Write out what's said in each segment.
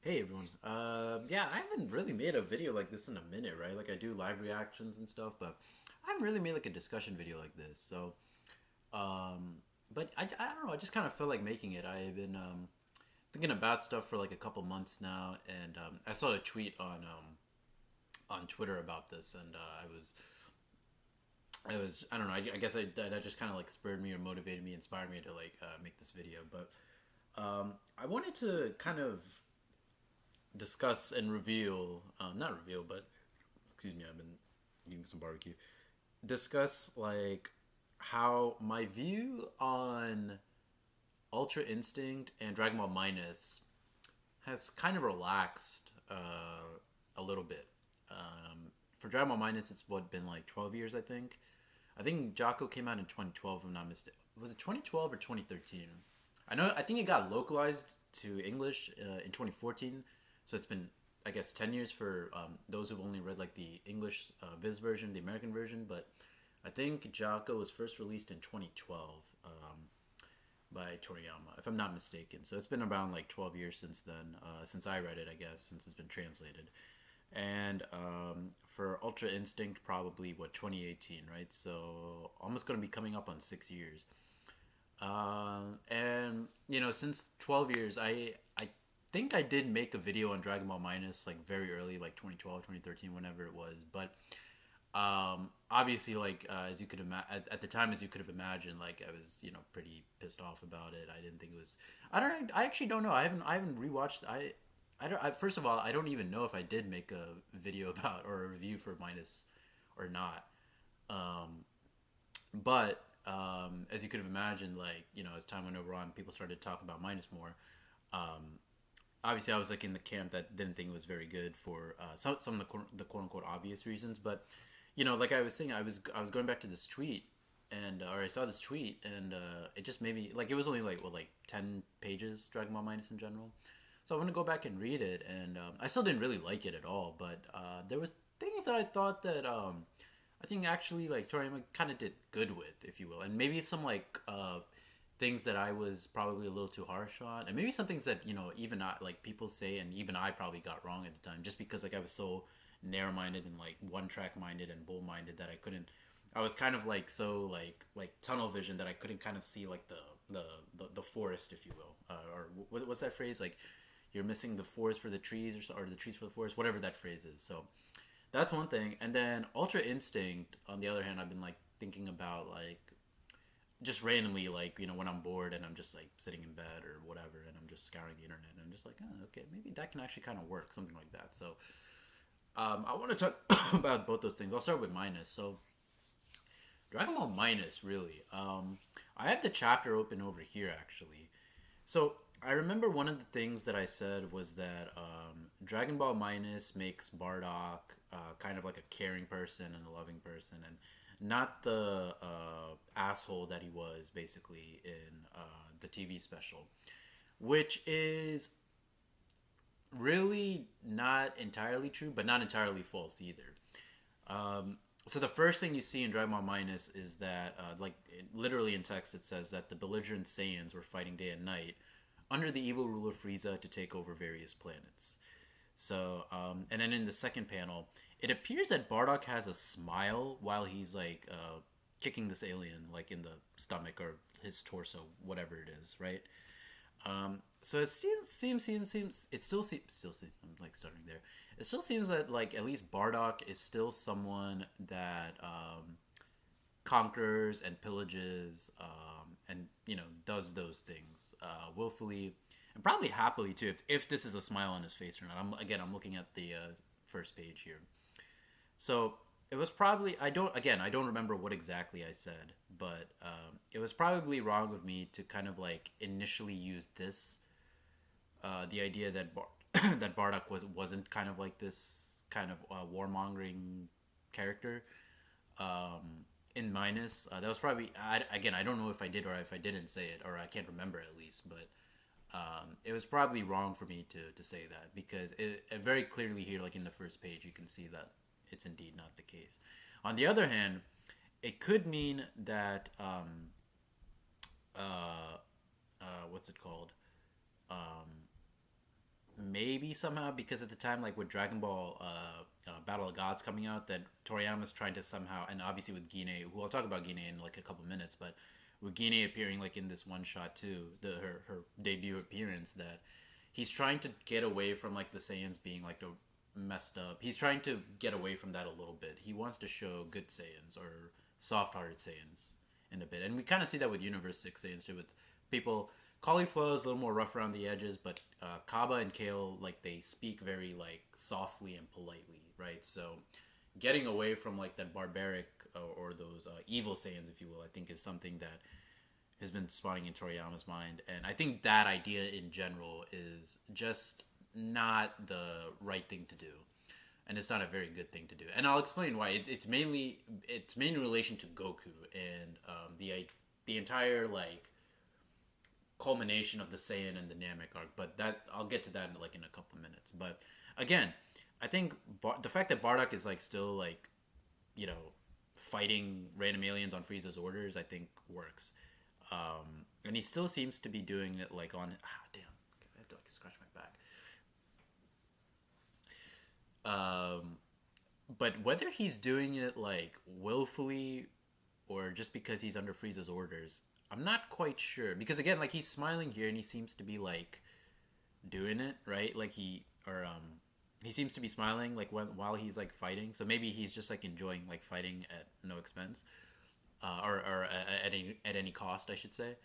Hey everyone. Yeah, I haven't really made a video like this in a minute, right? Like I do live reactions and stuff, but I haven't really made like a discussion video like this. Um, but I don't know. I just kind of feel like making it. I've been thinking about stuff for like a couple months now, and I saw a tweet on Twitter about this, and I don't know. I guess that just kind of like spurred me or motivated me, inspired me to like make this video. But I wanted to kind of discuss and reveal, not reveal, but excuse me, I've been eating some barbecue. Discuss like how my view on Ultra Instinct and Dragon Ball Minus has kind of relaxed a little bit. For Dragon Ball Minus, it's what been like 12 years, I think. I think Jocko came out in 2012, if I'm not mistaken. Was it 2012 or 2013? I know. I think it got localized to English in 2014, so it's been, I guess, 10 years for those who've only read like the English Viz version, the American version. But I think Jocko was first released in 2012 by Toriyama, if I'm not mistaken. So it's been around like 12 years since then, since I read it, I guess, since it's been translated. And for Ultra Instinct, probably what 2018, right? So almost going to be coming up on 6 years. And since 12 years, I think I did make a video on Dragon Ball Minus like very early, like 2012, 2013, whenever it was. But obviously, like as you could imagine, at the time, as you could have imagined, like I was pretty pissed off about it. I didn't think it was. I don't. I actually don't know. I haven't rewatched. I don't. First of all, I don't even know if I did make a video about or a review for Minus or not. Um, but as you could have imagined, like as time went over on, people started to talk about Minus more. Um, Obviously, I was like in the camp that didn't think it was very good for some of the quote unquote obvious reasons. But like I was saying, I was going back to this tweet, and or I saw this tweet, and it just made me like it was only like what like 10 pages Dragon Ball Minus in general. So I want to go back and read it, and I still didn't really like it at all. But there was things that I thought that I think actually like Toriyama kind of did good with, if you will, and maybe some like things that I was probably a little too harsh on, and maybe some things that even I, like people say, and even I probably got wrong at the time, just because like I was so narrow-minded and like one-track minded and bull-minded that I couldn't. I was kind of like so like tunnel vision that I couldn't kind of see like the forest, if you will, or what's that phrase like? You're missing the forest for the trees, or the trees for the forest, whatever that phrase is. So that's one thing. And then Ultra Instinct, on the other hand, I've been like thinking about like just randomly, like when I'm bored and I'm just like sitting in bed or whatever, and I'm just scouring the internet, and I'm just like, oh, okay, maybe that can actually kind of work, something like that. So I want to talk about both those things. I'll start with Minus. So Dragon Ball Minus, really. I have the chapter open over here actually. So I remember one of the things that I said was that Dragon Ball Minus makes Bardock kind of like a caring person and a loving person, and not the asshole that he was basically in the TV special, which is really not entirely true, but not entirely false either. So the first thing you see in Dragon Ball Minus is that, literally in text, it says that the belligerent Saiyans were fighting day and night under the evil ruler Frieza to take over various planets. So, and then in the second panel, it appears that Bardock has a smile while he's like kicking this alien like in the stomach or his torso, whatever it is, right? So it seems it still seems I'm like stuttering there. It still seems that like at least Bardock is still someone that conquers and pillages and does those things willfully and probably happily too. If this is a smile on his face or not. I'm looking at the first page here. So it was probably I don't remember what exactly I said, but it was probably wrong of me to kind of like initially use this the idea that that Bardock wasn't kind of like this kind of warmongering character in Minus. That was probably I don't know if I did or if I didn't say it, or I can't remember at least, but it was probably wrong for me to say that because it very clearly here, like in the first page, you can see that it's indeed not the case. On the other hand, it could mean that what's it called? maybe somehow because at the time, like with Dragon Ball Battle of Gods coming out, that Toriyama's trying to somehow, and obviously with Gine, who I'll talk about Gine in like a couple minutes, but with Gine appearing like in this one shot too, her debut appearance, that he's trying to get away from like the Saiyans being like a messed up. He's trying to get away from that a little bit. He wants to show good Saiyans or soft-hearted Saiyans in a bit, and we kind of see that with Universe 6 Saiyans too, with people. Cauliflower is a little more rough around the edges, but Kaba and Kale, like, they speak very like softly and politely, right? So getting away from like that barbaric or those evil Saiyans, if you will, I think is something that has been spawning in Toriyama's mind, and I think that idea in general is just not the right thing to do, and it's not a very good thing to do. And I'll explain why. It's mainly in relation to Goku and the entire like culmination of the Saiyan and the Namek arc. But that I'll get to that in like in a couple minutes. But again, I think the fact that Bardock is like still like, you know, fighting random aliens on Frieza's orders, I think works. And he still seems to be doing it like on damn, I have to like scratch my back. But whether he's doing it like willfully or just because he's under Frieza's orders, I'm not quite sure. Because again, like he's smiling here and he seems to be like doing it right, like he seems to be smiling like while he's like fighting. So maybe he's just like enjoying like fighting at no expense, or at any cost, I should say.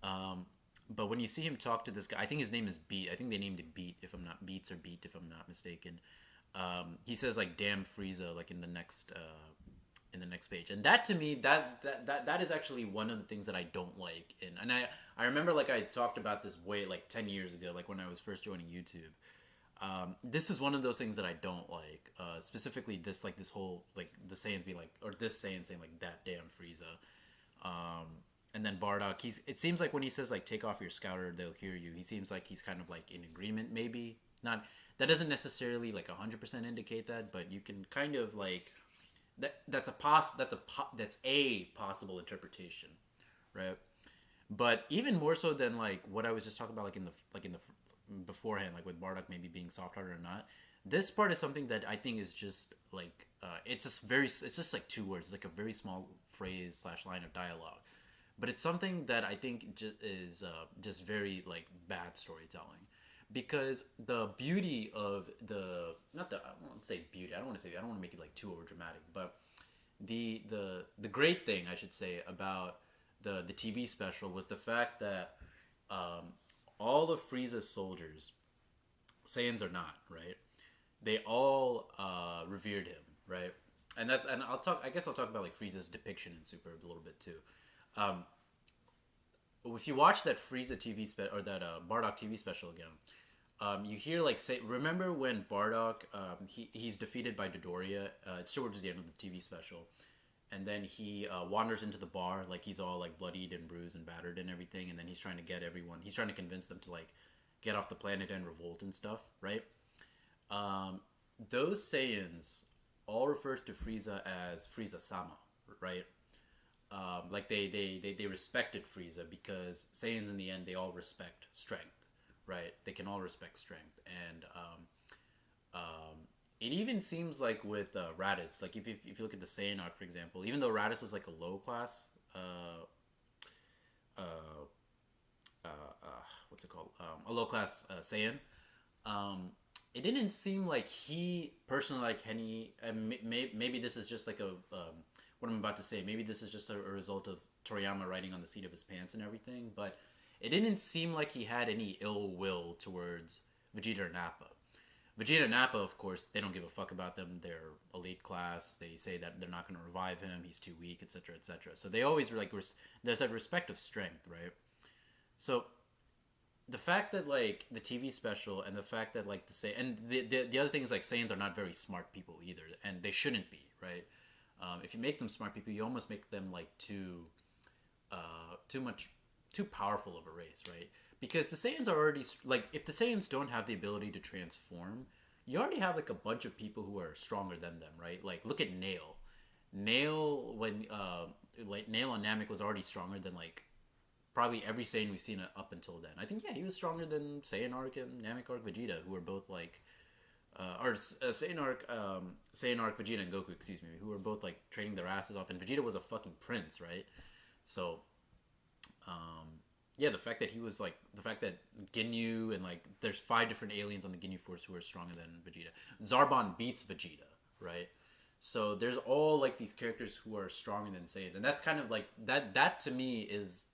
But when you see him talk to this guy, I think his name is Beat. I think they named it Beat, if I'm not Beats or Beat, if I'm not mistaken. He says like "damn Frieza" like in the next page, and that to me that is actually one of the things that I don't like. And I remember like I talked about this way like 10 years ago, like when I was first joining YouTube. This is one of those things that I don't like. Specifically, this whole like the Saiyans be like, or this Saiyan saying like that damn Frieza. And then Bardock, it seems like when he says like take off your scouter, they'll hear you. He seems like he's kind of like in agreement, maybe not. That doesn't necessarily like 100% indicate that, but you can kind of like that's a possible interpretation, right? But even more so than like what I was just talking about, like in the beforehand, like with Bardock maybe being soft-hearted or not. This part is something that I think is just like it's just like two words. It's like a very small phrase slash line of dialogue, but it's something that I think is just very like bad storytelling. Because the beauty of not the I won't say beauty. I don't want to make it like too over dramatic, but the great thing I should say about the TV special was the fact that all of Frieza's soldiers, Saiyans or not, right? They all revered him, right? And I guess I'll talk about like Frieza's depiction in Super a little bit too. If you watch that Frieza TV or that Bardock TV special again, you hear like remember when Bardock he's defeated by Dodoria? It's towards the end of the TV special, and then he wanders into the bar like he's all like bloodied and bruised and battered and everything, and then he's trying to get everyone. He's trying to convince them to like get off the planet and revolt and stuff, right? Those Saiyans all refer to Frieza as Frieza-sama, right? Like they respected Frieza because Saiyans in the end they all respect strength, right? They can all respect strength, and it even seems like with Raditz, like if you look at the Saiyan arc, for example, even though Raditz was like a low class, what's it called? A low class Saiyan. It didn't seem like he personally like any. Maybe this is just like a what I'm about to say. Maybe this is just a result of Toriyama writing on the seat of his pants and everything. But it didn't seem like he had any ill will towards Vegeta or Nappa. Vegeta and Nappa, of course, they don't give a fuck about them. They're elite class. They say that they're not going to revive him. He's too weak, etc., etc. So they always like there's that respect of strength, right? So the fact that like the TV special and the fact that like the other thing is like Saiyans are not very smart people either, and they shouldn't be, right? If you make them smart people, you almost make them like too powerful of a race, right? Because the Saiyans are already like, if the Saiyans don't have the ability to transform, you already have like a bunch of people who are stronger than them, right? Like look at Nail when like Nail on Namek was already stronger than like probably every Saiyan we've seen up until then. I think yeah, he was stronger than Saiyanark and Namekark Vegeta, who were both like, Saiyanark Vegeta and Goku, excuse me, who were both like training their asses off, and Vegeta was a fucking prince, right? So, yeah, the fact that he was like the fact that Ginyu and like there's 5 different aliens on the Ginyu Force who are stronger than Vegeta. Zarbon beats Vegeta, right? So there's all like these characters who are stronger than Saiyans, and that's kind of like that to me is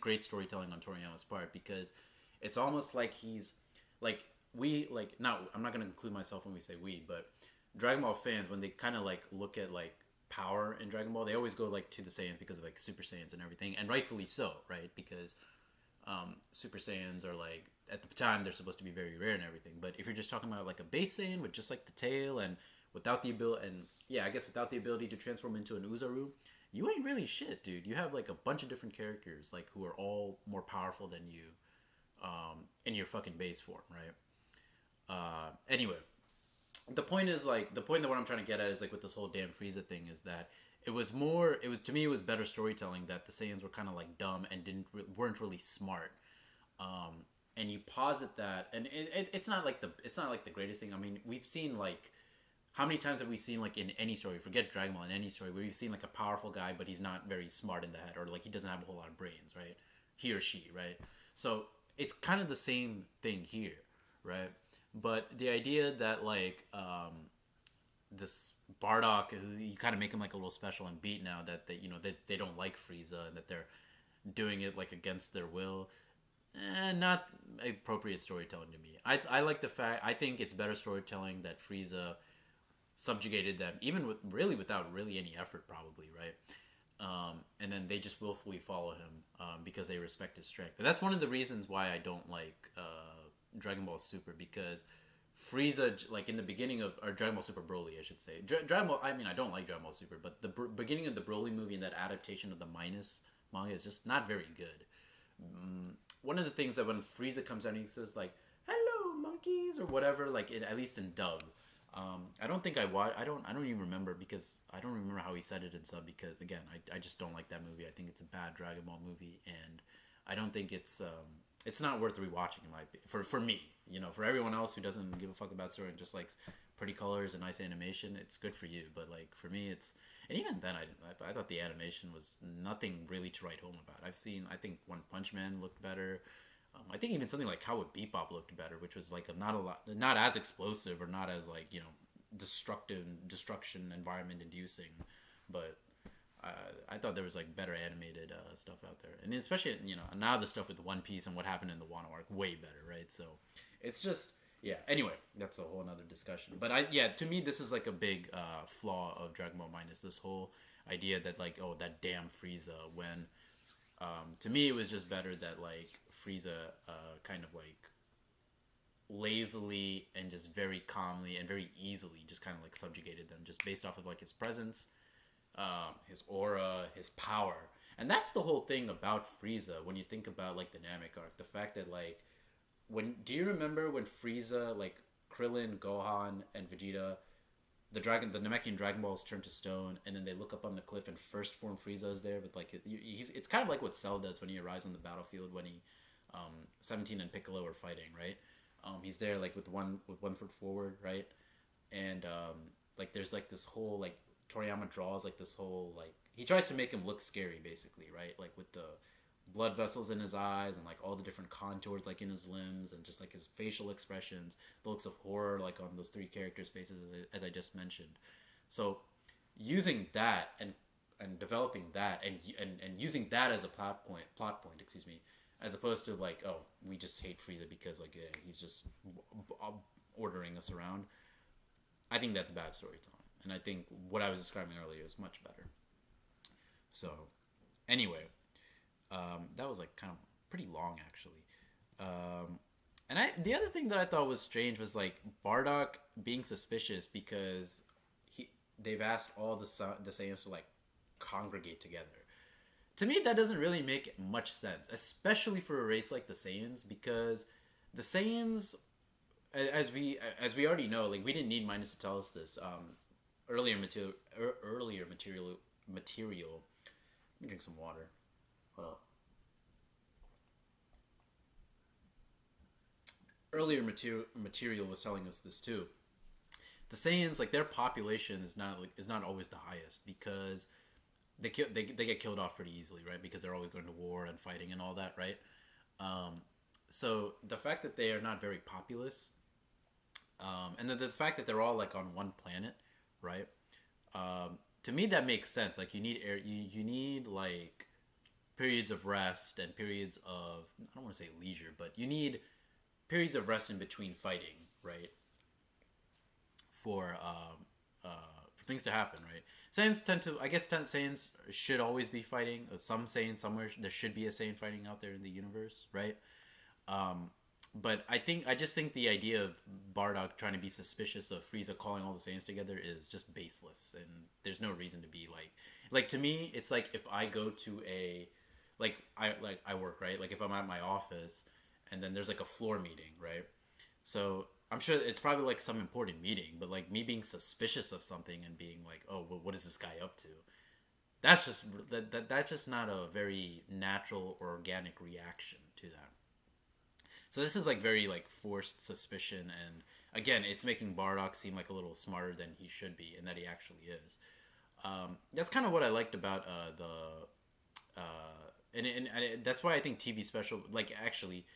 great storytelling on Toriyama's part, because it's almost like he's like we like not I'm not gonna include myself when we say we, but Dragon Ball fans, when they kind of like look at like power in Dragon Ball, they always go like to the Saiyans because of like Super Saiyans and everything, and rightfully so, right? Because Super Saiyans are like at the time they're supposed to be very rare and everything. But if you're just talking about like a base Saiyan with just like the tail and without the ability, and yeah, I guess without the ability to transform into an Uzaru, you ain't really shit, dude. You have like a bunch of different characters like who are all more powerful than you, in your fucking base form, right? Anyway, the point is like the point that what I'm trying to get at is like with this whole damn Frieza thing is that it was to me it was better storytelling that the Saiyans were kind of like dumb and weren't really smart. And you posit that, and it's not like the greatest thing. I mean, we've seen like how many times have we seen like in any story, forget Dragon Ball, in any story where you've seen like a powerful guy but he's not very smart in the head, or like he doesn't have a whole lot of brains, right? He or she, right? So it's kind of the same thing here, right? But the idea that like this Bardock, you kind of make him like a little special and beat now that they don't like Frieza and that they're doing it like against their will, not appropriate storytelling to me. I like the fact, I think it's better storytelling that Frieza subjugated them, even without really any effort, probably, right? And then they just willfully follow him, because they respect his strength. And that's one of the reasons why I don't like Dragon Ball Super, because Frieza, like in the beginning of, or Dragon Ball Super Broly, I should say. Dragon Ball, I mean, I don't like Dragon Ball Super, but the beginning of the Broly movie and that adaptation of the Minus manga is just not very good. One of the things that when Frieza comes out and he says like, "Hello, monkeys," or whatever, like at least in dub. I don't think I watch. I don't even remember, because I don't remember how he said it in sub, because again, I just don't like that movie. I think it's a bad Dragon Ball movie, and I don't think it's not worth rewatching for me. For everyone else who doesn't give a fuck about story and just likes pretty colors and nice animation, it's good for you. But like for me, and even then I thought the animation was nothing really to write home about. I think One Punch Man looked better. I think even something like Cowboy Bebop looked better, which was like not as explosive or not as like destruction environment inducing, but I thought there was like better animated stuff out there, and especially now the stuff with One Piece and what happened in the Wano arc, way better, right? So it's just yeah. Anyway, that's a whole another discussion. But to me this is like a big flaw of Dragon Ball Minus, this whole idea that like, oh, that damn Frieza, when to me it was just better that like Frieza kind of like lazily and just very calmly and very easily just kind of like subjugated them, just based off of like his presence, his aura, his power. And that's the whole thing about Frieza when you think about like the Namek arc, the fact that like do you remember when Frieza, like Krillin, Gohan, and Vegeta, the Namekian Dragon Balls turn to stone, and then they look up on the cliff and first form Frieza is there with like it's kind of like what Cell does when he arrives on the battlefield when he 17 and Piccolo are fighting, right? He's there like with one foot forward, right? And like there's like this whole like Toriyama draws like this whole like he tries to make him look scary basically, right? Like with the blood vessels in his eyes and like all the different contours like in his limbs and just like his facial expressions, the looks of horror like on those 3 characters' faces as I just mentioned. So using that and developing that and using that as a plot point, excuse me, as opposed to like, oh, we just hate Frieza because like he's just ordering us around. I think that's bad storytelling, and I think what I was describing earlier is much better. So, anyway, that was like kind of pretty long actually. And the other thing that I thought was strange was like Bardock being suspicious because they've asked all the Saiyans to like congregate together. To me, that doesn't really make much sense, especially for a race like the Saiyans, because the Saiyans, as we already know, like we didn't need Minus to tell us this. Earlier material. Let me drink some water. Hold up. earlier material was telling us this too. The Saiyans, like their population is not always the highest because they get killed off pretty easily, right? Because they're always going to war and fighting and all that, right? Um, so the fact that they are not very populous, and the fact that they're all like on one planet, right? To me, that makes sense. Like you need air, you need like periods of rest and periods of I don't want to say leisure, but you need periods of rest in between fighting, right? For for things to happen, right? Saiyans tend to, I guess, Saiyans should always be fighting. Some Saiyans somewhere there should be a Saiyan fighting out there in the universe, right? Um, but I just think the idea of Bardock trying to be suspicious of Frieza calling all the Saiyans together is just baseless, and there's no reason to be like to me, it's like if I go to a I work, right? Like if I'm at my office and then there's like a floor meeting, right? So I'm sure it's probably like some important meeting, but like me being suspicious of something and being like, oh, well, what is this guy up to? That's just not a very natural or organic reaction to that. So this is like very like forced suspicion, and again, it's making Bardock seem like a little smarter than he should be, and that he actually is. That's kind of what I liked about and that's why I think TV special like actually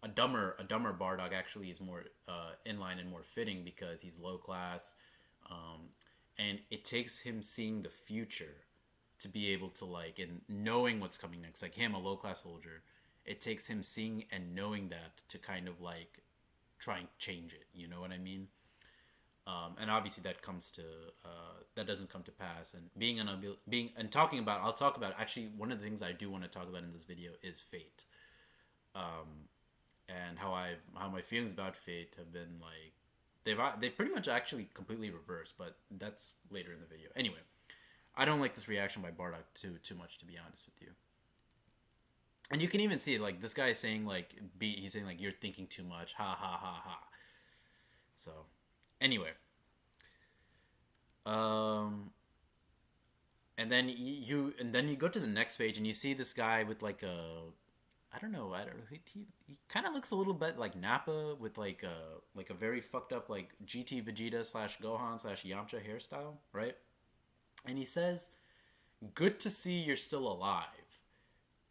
a dumber Bardock actually is more in line and more fitting because he's low class, um, and it takes him seeing the future to be able to like and knowing what's coming next. Like him, a low class soldier, it takes him seeing and knowing that to kind of like try and change it. You know what I mean? And obviously that doesn't come to pass. And being and talking about, I'll talk about actually one of the things I do want to talk about in this video is Fate, and how my feelings about Fate have been like they've pretty much actually completely reversed. But that's later in the video. Anyway, I don't like this reaction by Bardock too much, to be honest with you. And you can even see it, like this guy is saying like he's saying like you're thinking too much, ha ha ha ha. So anyway, um, and then you go to the next page and you see this guy with like a I don't know he kind of looks a little bit like Nappa with like a very fucked up like GT Vegeta slash Gohan slash Yamcha hairstyle, right? And he says, "Good to see you're still alive."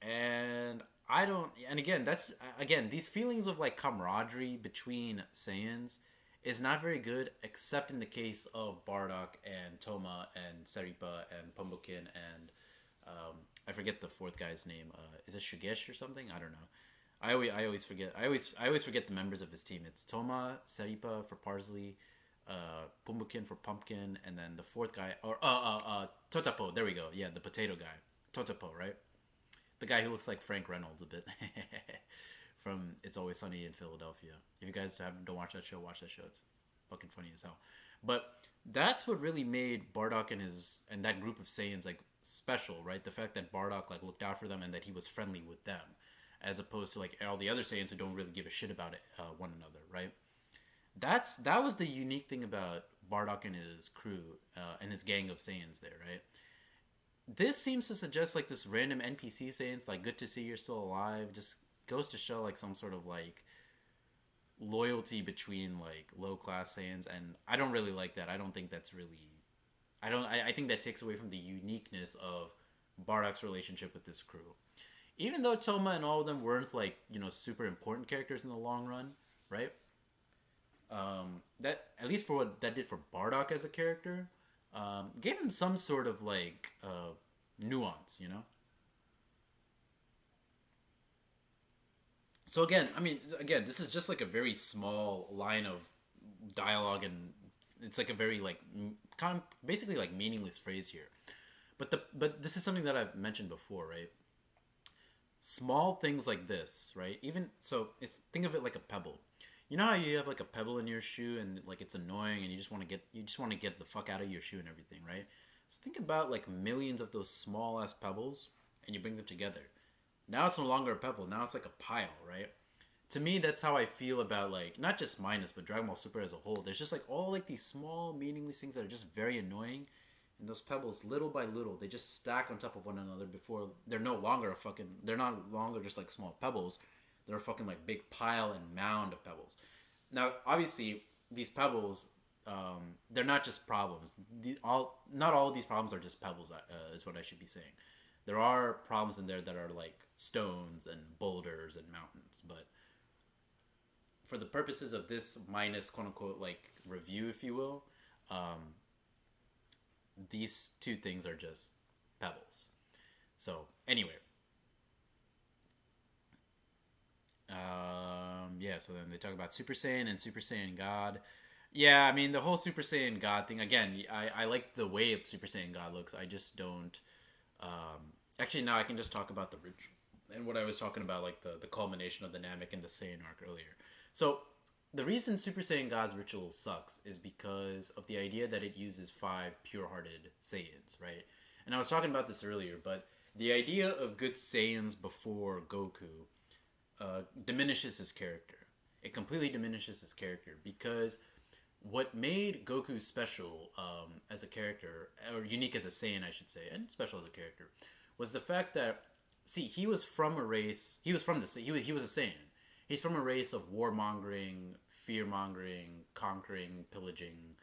And I don't. And again, that's again these feelings of like camaraderie between Saiyans is not very good, except in the case of Bardock and Toma and Seripa and Pumbokin and I forget the fourth guy's name. Is it Shugesh or something? I don't know. I always forget. I always forget the members of his team. It's Toma, Seripa for Parsley, Pumbokin for Pumpkin, and then the fourth guy or Totapo. There we go. Yeah, the potato guy, Totapo, right? The guy who looks like Frank Reynolds a bit from It's Always Sunny in Philadelphia. If you guys don't watch that show, watch that show. It's fucking funny as hell. But that's what really made Bardock and that group of Saiyans like special, right? The fact that Bardock like looked out for them and that he was friendly with them, as opposed to like all the other Saiyans who don't really give a shit about one another, right? That was the unique thing about Bardock and his crew and his gang of Saiyans there, right? This seems to suggest like this random NPC saying like good to see you're still alive just goes to show like some sort of like loyalty between like low class Saiyans, and I don't really like that. I don't think that's really I think that takes away from the uniqueness of Bardock's relationship with this crew. Even though Toma and all of them weren't like, you know, super important characters in the long run, right? That at least for what that did for Bardock as a character, gave him some sort of like nuance, you know. So again, I mean, again, this is just like a very small line of dialogue, and it's like a very like basically like meaningless phrase here. But this is something that I've mentioned before, right? Small things like this, right? Even so, it's think of it like a pebble. You know how you have like a pebble in your shoe and like it's annoying and you just want to get the fuck out of your shoe and everything, right? So think about like millions of those small ass pebbles and you bring them together. Now it's no longer a pebble. Now it's like a pile, right? To me, that's how I feel about like not just Minus, but Dragon Ball Super as a whole. There's just like all like these small, meaningless things that are just very annoying, and those pebbles, little by little, they just stack on top of one another before they're no longer a fucking. They're not longer just like small pebbles. They're a fucking like big pile and mound of pebbles. Now, obviously, these pebbles, they're not just problems. Not all of these problems are just pebbles. Is what I should be saying. There are problems in there that are like stones and boulders and mountains. But for the purposes of this minus quote unquote like review, if you will, um, these two things are just pebbles. So anyway, yeah. So then they talk about Super Saiyan and Super Saiyan God. Yeah, I mean the whole Super Saiyan God thing. Again, I like the way Super Saiyan God looks. I just don't. Actually, now I can just talk about the ritual and what I was talking about, like the culmination of the Namek and the Saiyan arc earlier. So the reason Super Saiyan God's ritual sucks is because of the idea that it uses five pure-hearted Saiyans, right? And I was talking about this earlier, but the idea of good Saiyans before Goku diminishes his character. It completely diminishes his character because what made Goku special as a character, or unique as a Saiyan, I should say, and special as a character, was the fact that see he was from a race. He was from the he was a Saiyan. He's from a race of warmongering, fear mongering, conquering, pillaging,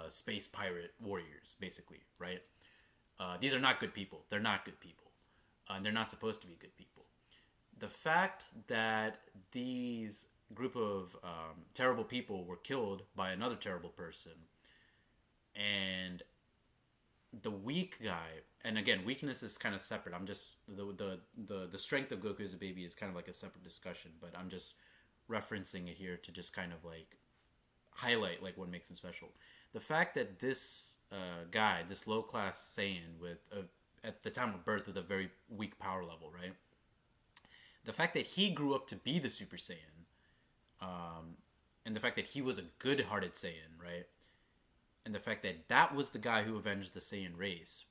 space pirate warriors, basically, right? These are not good people. They're not good people, and they're not supposed to be good people. The fact that these group of terrible people were killed by another terrible person, and the weak guy, and again, weakness is kind of separate. I'm just the strength of Goku as a baby is kind of like a separate discussion, but I'm just referencing it here to just kind of like highlight like what makes him special. The fact that this guy, this low class Saiyan with at the time of birth with a very weak power level, right? The fact that he grew up to be the Super Saiyan, and the fact that he was a good-hearted Saiyan, right? And the fact that that was the guy who avenged the Saiyan race.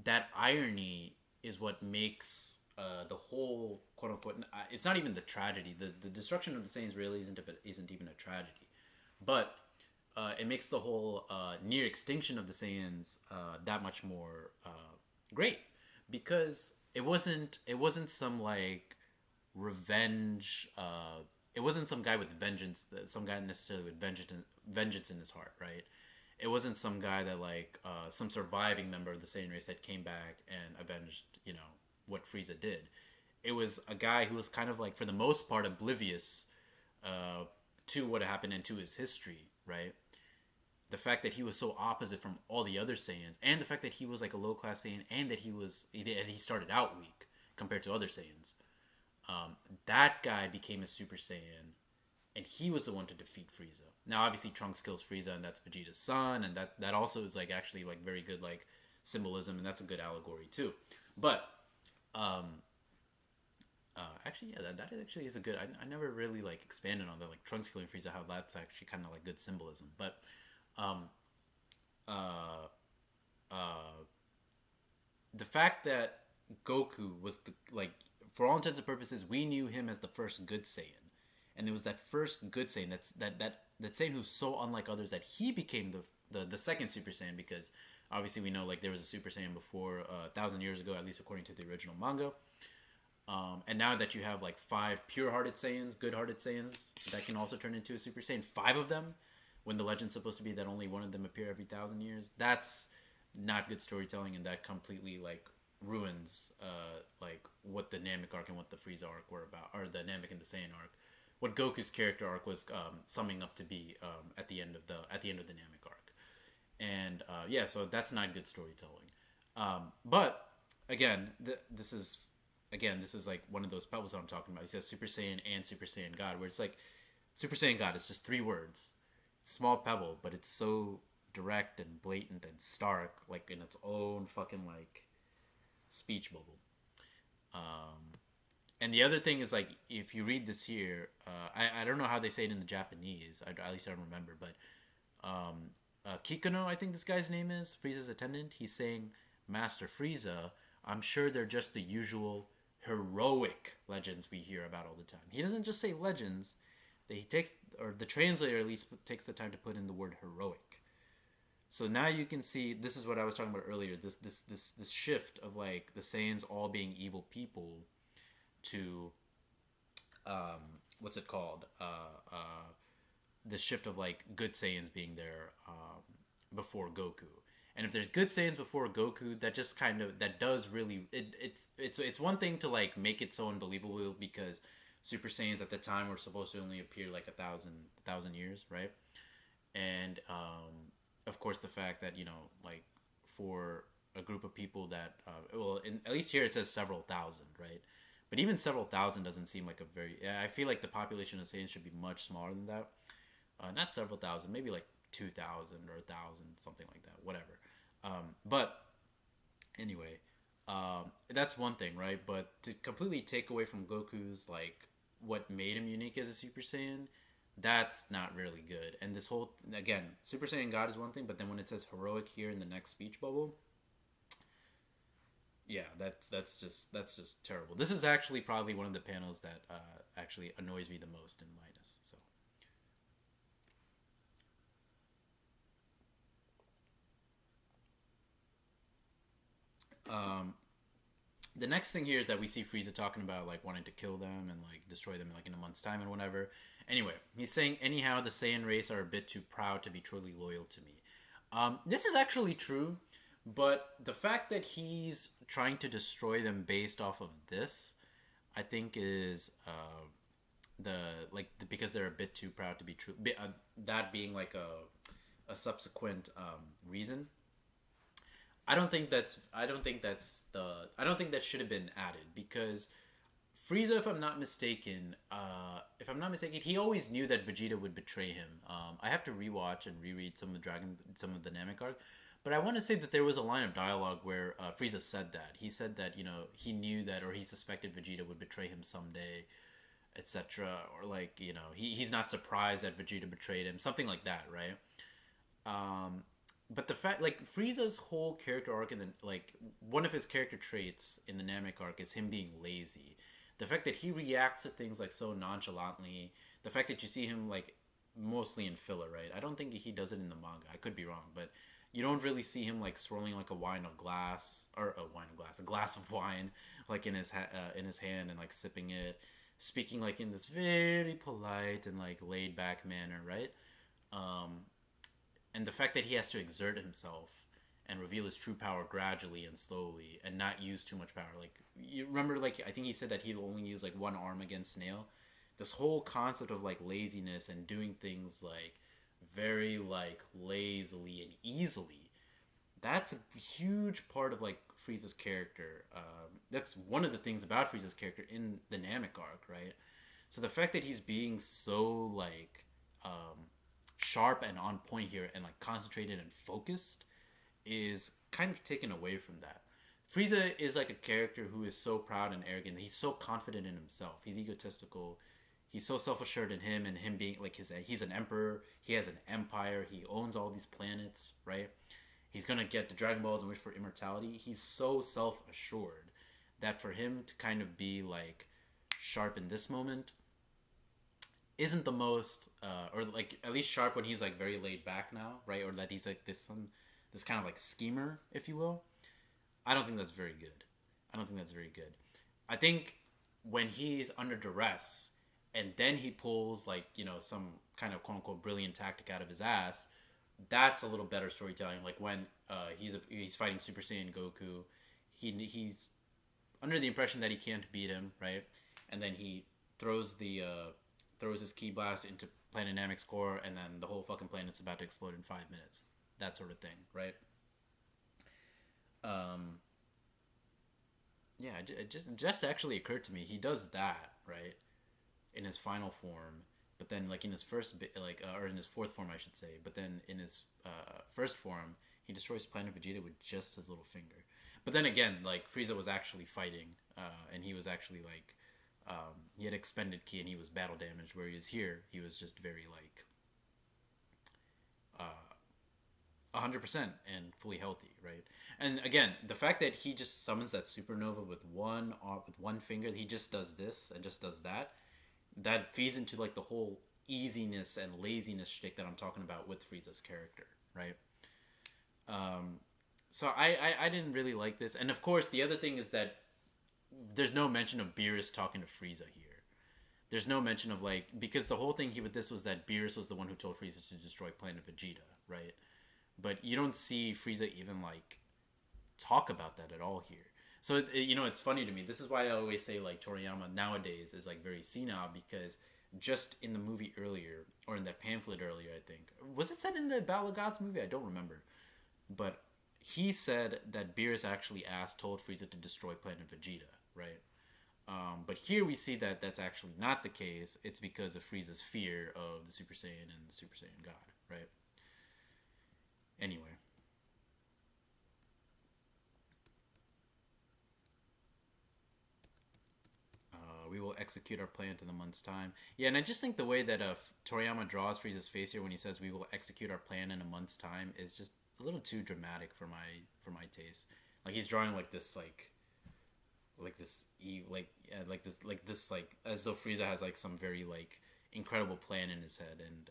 That irony is what makes the whole quote unquote. It's not even the tragedy. The destruction of the Saiyans really isn't even a tragedy, but it makes the whole near extinction of the Saiyans that much more great because it wasn't some like revenge. It wasn't some guy with vengeance. Some guy necessarily with vengeance in his heart, right? It wasn't some guy that like some surviving member of the Saiyan race that came back and avenged, what Frieza did. It was a guy who was kind of like, for the most part, oblivious to what happened and to his history, right? The fact that he was so opposite from all the other Saiyans, and the fact that he was like a low class Saiyan, and that he started out weak compared to other Saiyans. That guy became a Super Saiyan, and he was the one to defeat Frieza. Now, obviously, Trunks kills Frieza, and that's Vegeta's son, and that also is like actually like very good like symbolism, and that's a good allegory too. But actually, yeah, that actually is a good. I never really like expanded on that, like Trunks killing Frieza, how that's actually kind of like good symbolism. But um, uh, uh, the fact that Goku was the like for all intents and purposes, we knew him as the first good Saiyan, and it was that first good Saiyan that Saiyan who's so unlike others that he became the second Super Saiyan because obviously we know like there was a Super Saiyan before 1,000 years ago, at least according to the original manga. And now that you have like five pure-hearted Saiyans, good-hearted Saiyans that can also turn into a Super Saiyan, five of them, when the legend's supposed to be that only one of them appear every 1,000 years, that's not good storytelling, and that completely like ruins like what the Namek arc and what the Frieza arc were about, or the Namek and the Saiyan arc, what Goku's character arc was summing up to be at the end of the Namek arc, and yeah, so that's not good storytelling. But again, this is like one of those pebbles that I'm talking about. He says Super Saiyan and Super Saiyan God, where it's like Super Saiyan God is just three words, small pebble, but it's so direct and blatant and stark, like in its own fucking like speech bubble. And the other thing is like if you read this here, I don't know how they say it in the Japanese. At least I don't remember, but Kikuno, I think this guy's name is Frieza's attendant. He's saying, "Master Frieza, I'm sure they're just the usual heroic legends we hear about all the time." He doesn't just say legends. He takes, or the translator at least takes the time to put in the word heroic. So now you can see this is what I was talking about earlier. This shift of like the Saiyans all being evil people to what's it called? the shift of like good Saiyans being there before Goku. And if there's good Saiyans before Goku, that just kind of that does really it's one thing to like make it so unbelievable because Super Saiyans at the time were supposed to only appear like a thousand years, right? And of course the fact that like for a group of people that well, at least here it says several thousand, right? But even several thousand doesn't seem like a very. I feel like the population of Saiyans should be much smaller than that. Not several thousand, maybe like 2,000 or 1,000, something like that. Whatever. But anyway, that's one thing, right? But to completely take away from Goku's like what made him unique as a Super Saiyan, that's not really good. And this whole again, Super Saiyan God is one thing, but then when it says heroic here in the next speech bubble, yeah, that's just terrible. This is actually probably one of the panels that actually annoys me the most in Linus. So um, the next thing here is that we see Frieza talking about like wanting to kill them and like destroy them like in a month's time and whatever. Anyway, he's saying anyhow the Saiyan race are a bit too proud to be truly loyal to me. This is actually true, but the fact that he's trying to destroy them based off of this, I think is the because they're a bit too proud to be true. That being like a subsequent reason. I don't think that should have been added because Frieza, if I'm not mistaken, he always knew that Vegeta would betray him. I have to rewatch and reread some of the Namek arc, but I want to say that there was a line of dialogue where Frieza said that he said that he knew that or he suspected Vegeta would betray him someday, etc. Or like he's not surprised that Vegeta betrayed him, something like that, right? Um, but the fact like Frieza's whole character arc and then like one of his character traits in the Namek arc is him being lazy. The fact that he reacts to things like so nonchalantly, the fact that you see him like mostly in filler, right? I don't think he does it in the manga. I could be wrong, but you don't really see him like swirling like a glass of wine, like in his hand and like sipping it, speaking like in this very polite and like laid back manner, right? Um, and the fact that he has to exert himself and reveal his true power gradually and slowly and not use too much power, like you remember, like I think he said that he'll only use like one arm against Snail. This whole concept of like laziness and doing things like very like lazily and easily, that's a huge part of like Frieza's character. That's one of the things about Frieza's character in the Namek arc, right? So the fact that he's being so like sharp and on point here and like concentrated and focused is kind of taken away from that. Frieza is like a character who is so proud and arrogant. He's so confident in himself. He's egotistical. He's so self-assured in him and him being like he's an emperor. He has an empire. He owns all these planets, right? He's gonna get the Dragon Balls and wish for immortality. He's so self-assured that for him to kind of be like sharp in this moment isn't the most or like at least sharp when he's like very laid back now, right? Or that he's like this kind of like schemer, if you will. I don't think that's very good. I don't think that's very good. I think when he's under duress and then he pulls like some kind of quote unquote brilliant tactic out of his ass, that's a little better storytelling. Like when he's fighting Super Saiyan Goku, he's under the impression that he can't beat him, right? And then he throws throws his ki blast into Planet Namek's core, and then the whole fucking planet's about to explode in 5 minutes. That sort of thing, right? Um, yeah, it just actually occurred to me he does that right in his final form, but then like in his or in his fourth form, I should say. But then in his first form, he destroys Planet Vegeta with just his little finger. But then again, like Frieza was actually fighting, and he was actually like he had expended ki and he was battle damaged. Where he is here, he was just very like 100% and fully healthy, right? And again, the fact that he just summons that supernova with one finger, he just does this and just does that, that feeds into like the whole easiness and laziness shtick that I'm talking about with Frieza's character, right? So I didn't really like this, and of course the other thing is that there's no mention of Beerus talking to Frieza here. There's no mention of like because the whole thing here with this was that Beerus was the one who told Frieza to destroy Planet Vegeta, right? But you don't see Frieza even like talk about that at all here. So it's funny to me. This is why I always say like Toriyama nowadays is like very senile because just in the movie earlier or in that pamphlet earlier, I think was it said in the Battle of Gods movie? I don't remember, but he said that Beerus actually told Frieza to destroy Planet Vegeta, right? But here we see that that's actually not the case. It's because of Frieza's fear of the Super Saiyan and the Super Saiyan God, right? Anyway, we will execute our plan in a month's time. Yeah, and I just think the way that Toriyama draws Frieza's face here when he says we will execute our plan in a month's time is just a little too dramatic for my taste. Like he's drawing like this like this like as though Frieza has like some very like incredible plan in his head, and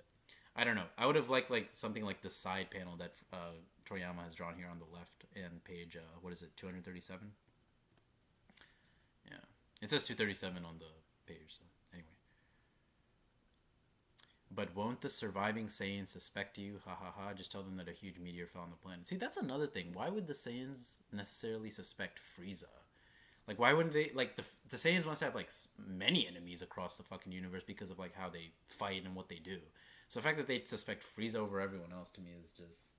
I don't know. I would have liked like something like the side panel that Toriyama has drawn here on the left and page what is it 237? Yeah, it says 237 on the page. So anyway, but won't the surviving Saiyans suspect you? Ha ha ha! Just tell them that a huge meteor fell on the planet. See, that's another thing. Why would the Saiyans necessarily suspect Frieza? Like, why wouldn't they? Like, the Saiyans must have like many enemies across the fucking universe because of like how they fight and what they do. So the fact that they suspect Frieza over everyone else to me is just,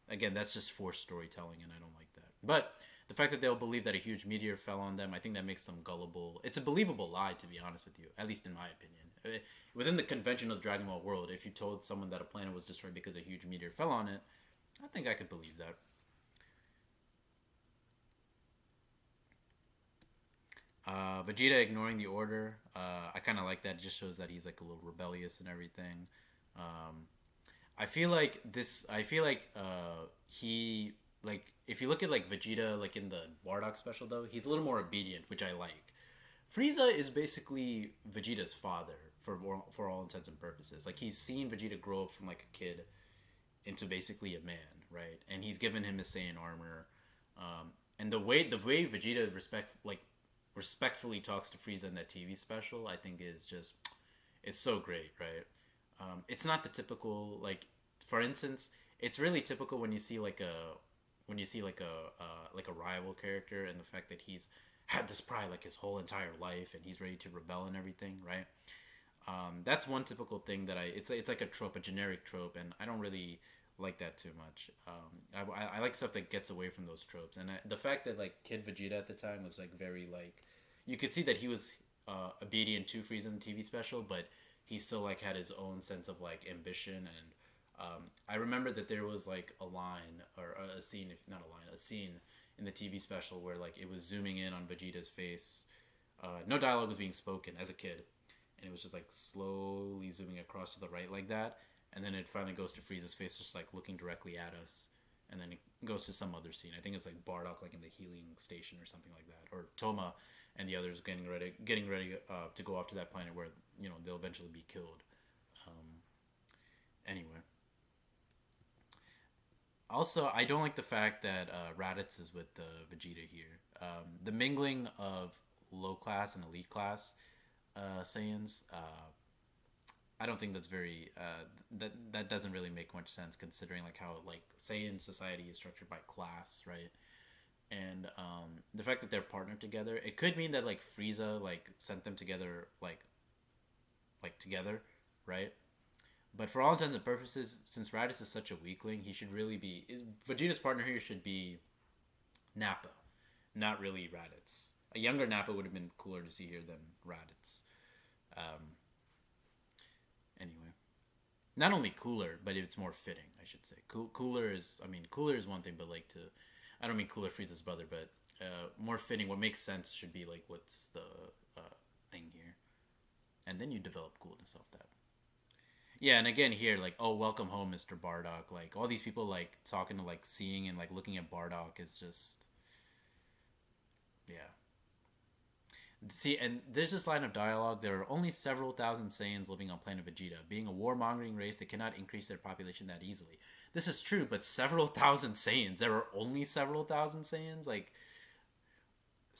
again, that's just forced storytelling, and I don't like that. But the fact that they'll believe that a huge meteor fell on them, I think that makes them gullible. It's a believable lie, to be honest with you, at least in my opinion. Within the conventional Dragon Ball world, if you told someone that a planet was destroyed because a huge meteor fell on it, I think I could believe that. Vegeta ignoring the order. I kind of like that. It just shows that he's like a little rebellious and everything. Um, I feel like this. I feel like he like if you look at like Vegeta like in the Bardock special though, he's a little more obedient, which I like. Frieza is basically Vegeta's father for all intents and purposes. Like he's seen Vegeta grow up from like a kid into basically a man, right? And he's given him his Saiyan armor. And the way Vegeta respectfully talks to Frieza in that TV special, I think is just it's so great, right? It's not the typical like, for instance, it's really typical when you see like a rival character and the fact that he's had this pride like his whole entire life and he's ready to rebel and everything, right? That's one typical thing that it's like a trope, a generic trope, and I don't really like that too much. I like stuff that gets away from those tropes, and the fact that like Kid Vegeta at the time was like very like, you could see that he was obedient to Frieza in the TV special, but he still like had his own sense of like ambition. And I remember that there was like a line or a scene, if not a line, a scene in the TV special where like it was zooming in on Vegeta's face. No dialogue was being spoken as a kid, and it was just like slowly zooming across to the right like that, and then it finally goes to Frieza's face, just like looking directly at us, and then it goes to some other scene. I think it's like Bardock, like in the healing station or something like that, or Toma and the others getting ready to go off to that planet where they'll eventually be killed. Anyway, also I don't like the fact that Raditz is with Vegeta here. The mingling of low class and elite class Saiyans. I don't think that's very that doesn't really make much sense considering like how like Saiyan society is structured by class, right? And the fact that they're partnered together, it could mean that like Frieza like sent them together like together, right? But for all intents and purposes, since Raditz is such a weakling, he should really be Vegeta's partner here should be Nappa, not really Raditz. A younger Nappa would have been cooler to see here than Raditz. Um, anyway, not only cooler, but it's more fitting, I should say. Cooler is one thing, but like I don't mean cooler Frieza's brother, but more fitting. What makes sense should be like what's the thing here, and then you develop coolness off that. Yeah, and again here, like, oh, welcome home, Mr. Bardock. Like all these people like talking to like seeing and like looking at Bardock is just, yeah. See, and there's this line of dialogue. There are only several thousand Saiyans living on planet Vegeta. Being a warmongering race, they cannot increase their population that easily. This is true, but several thousand Saiyans. There are only several thousand Saiyans. Like,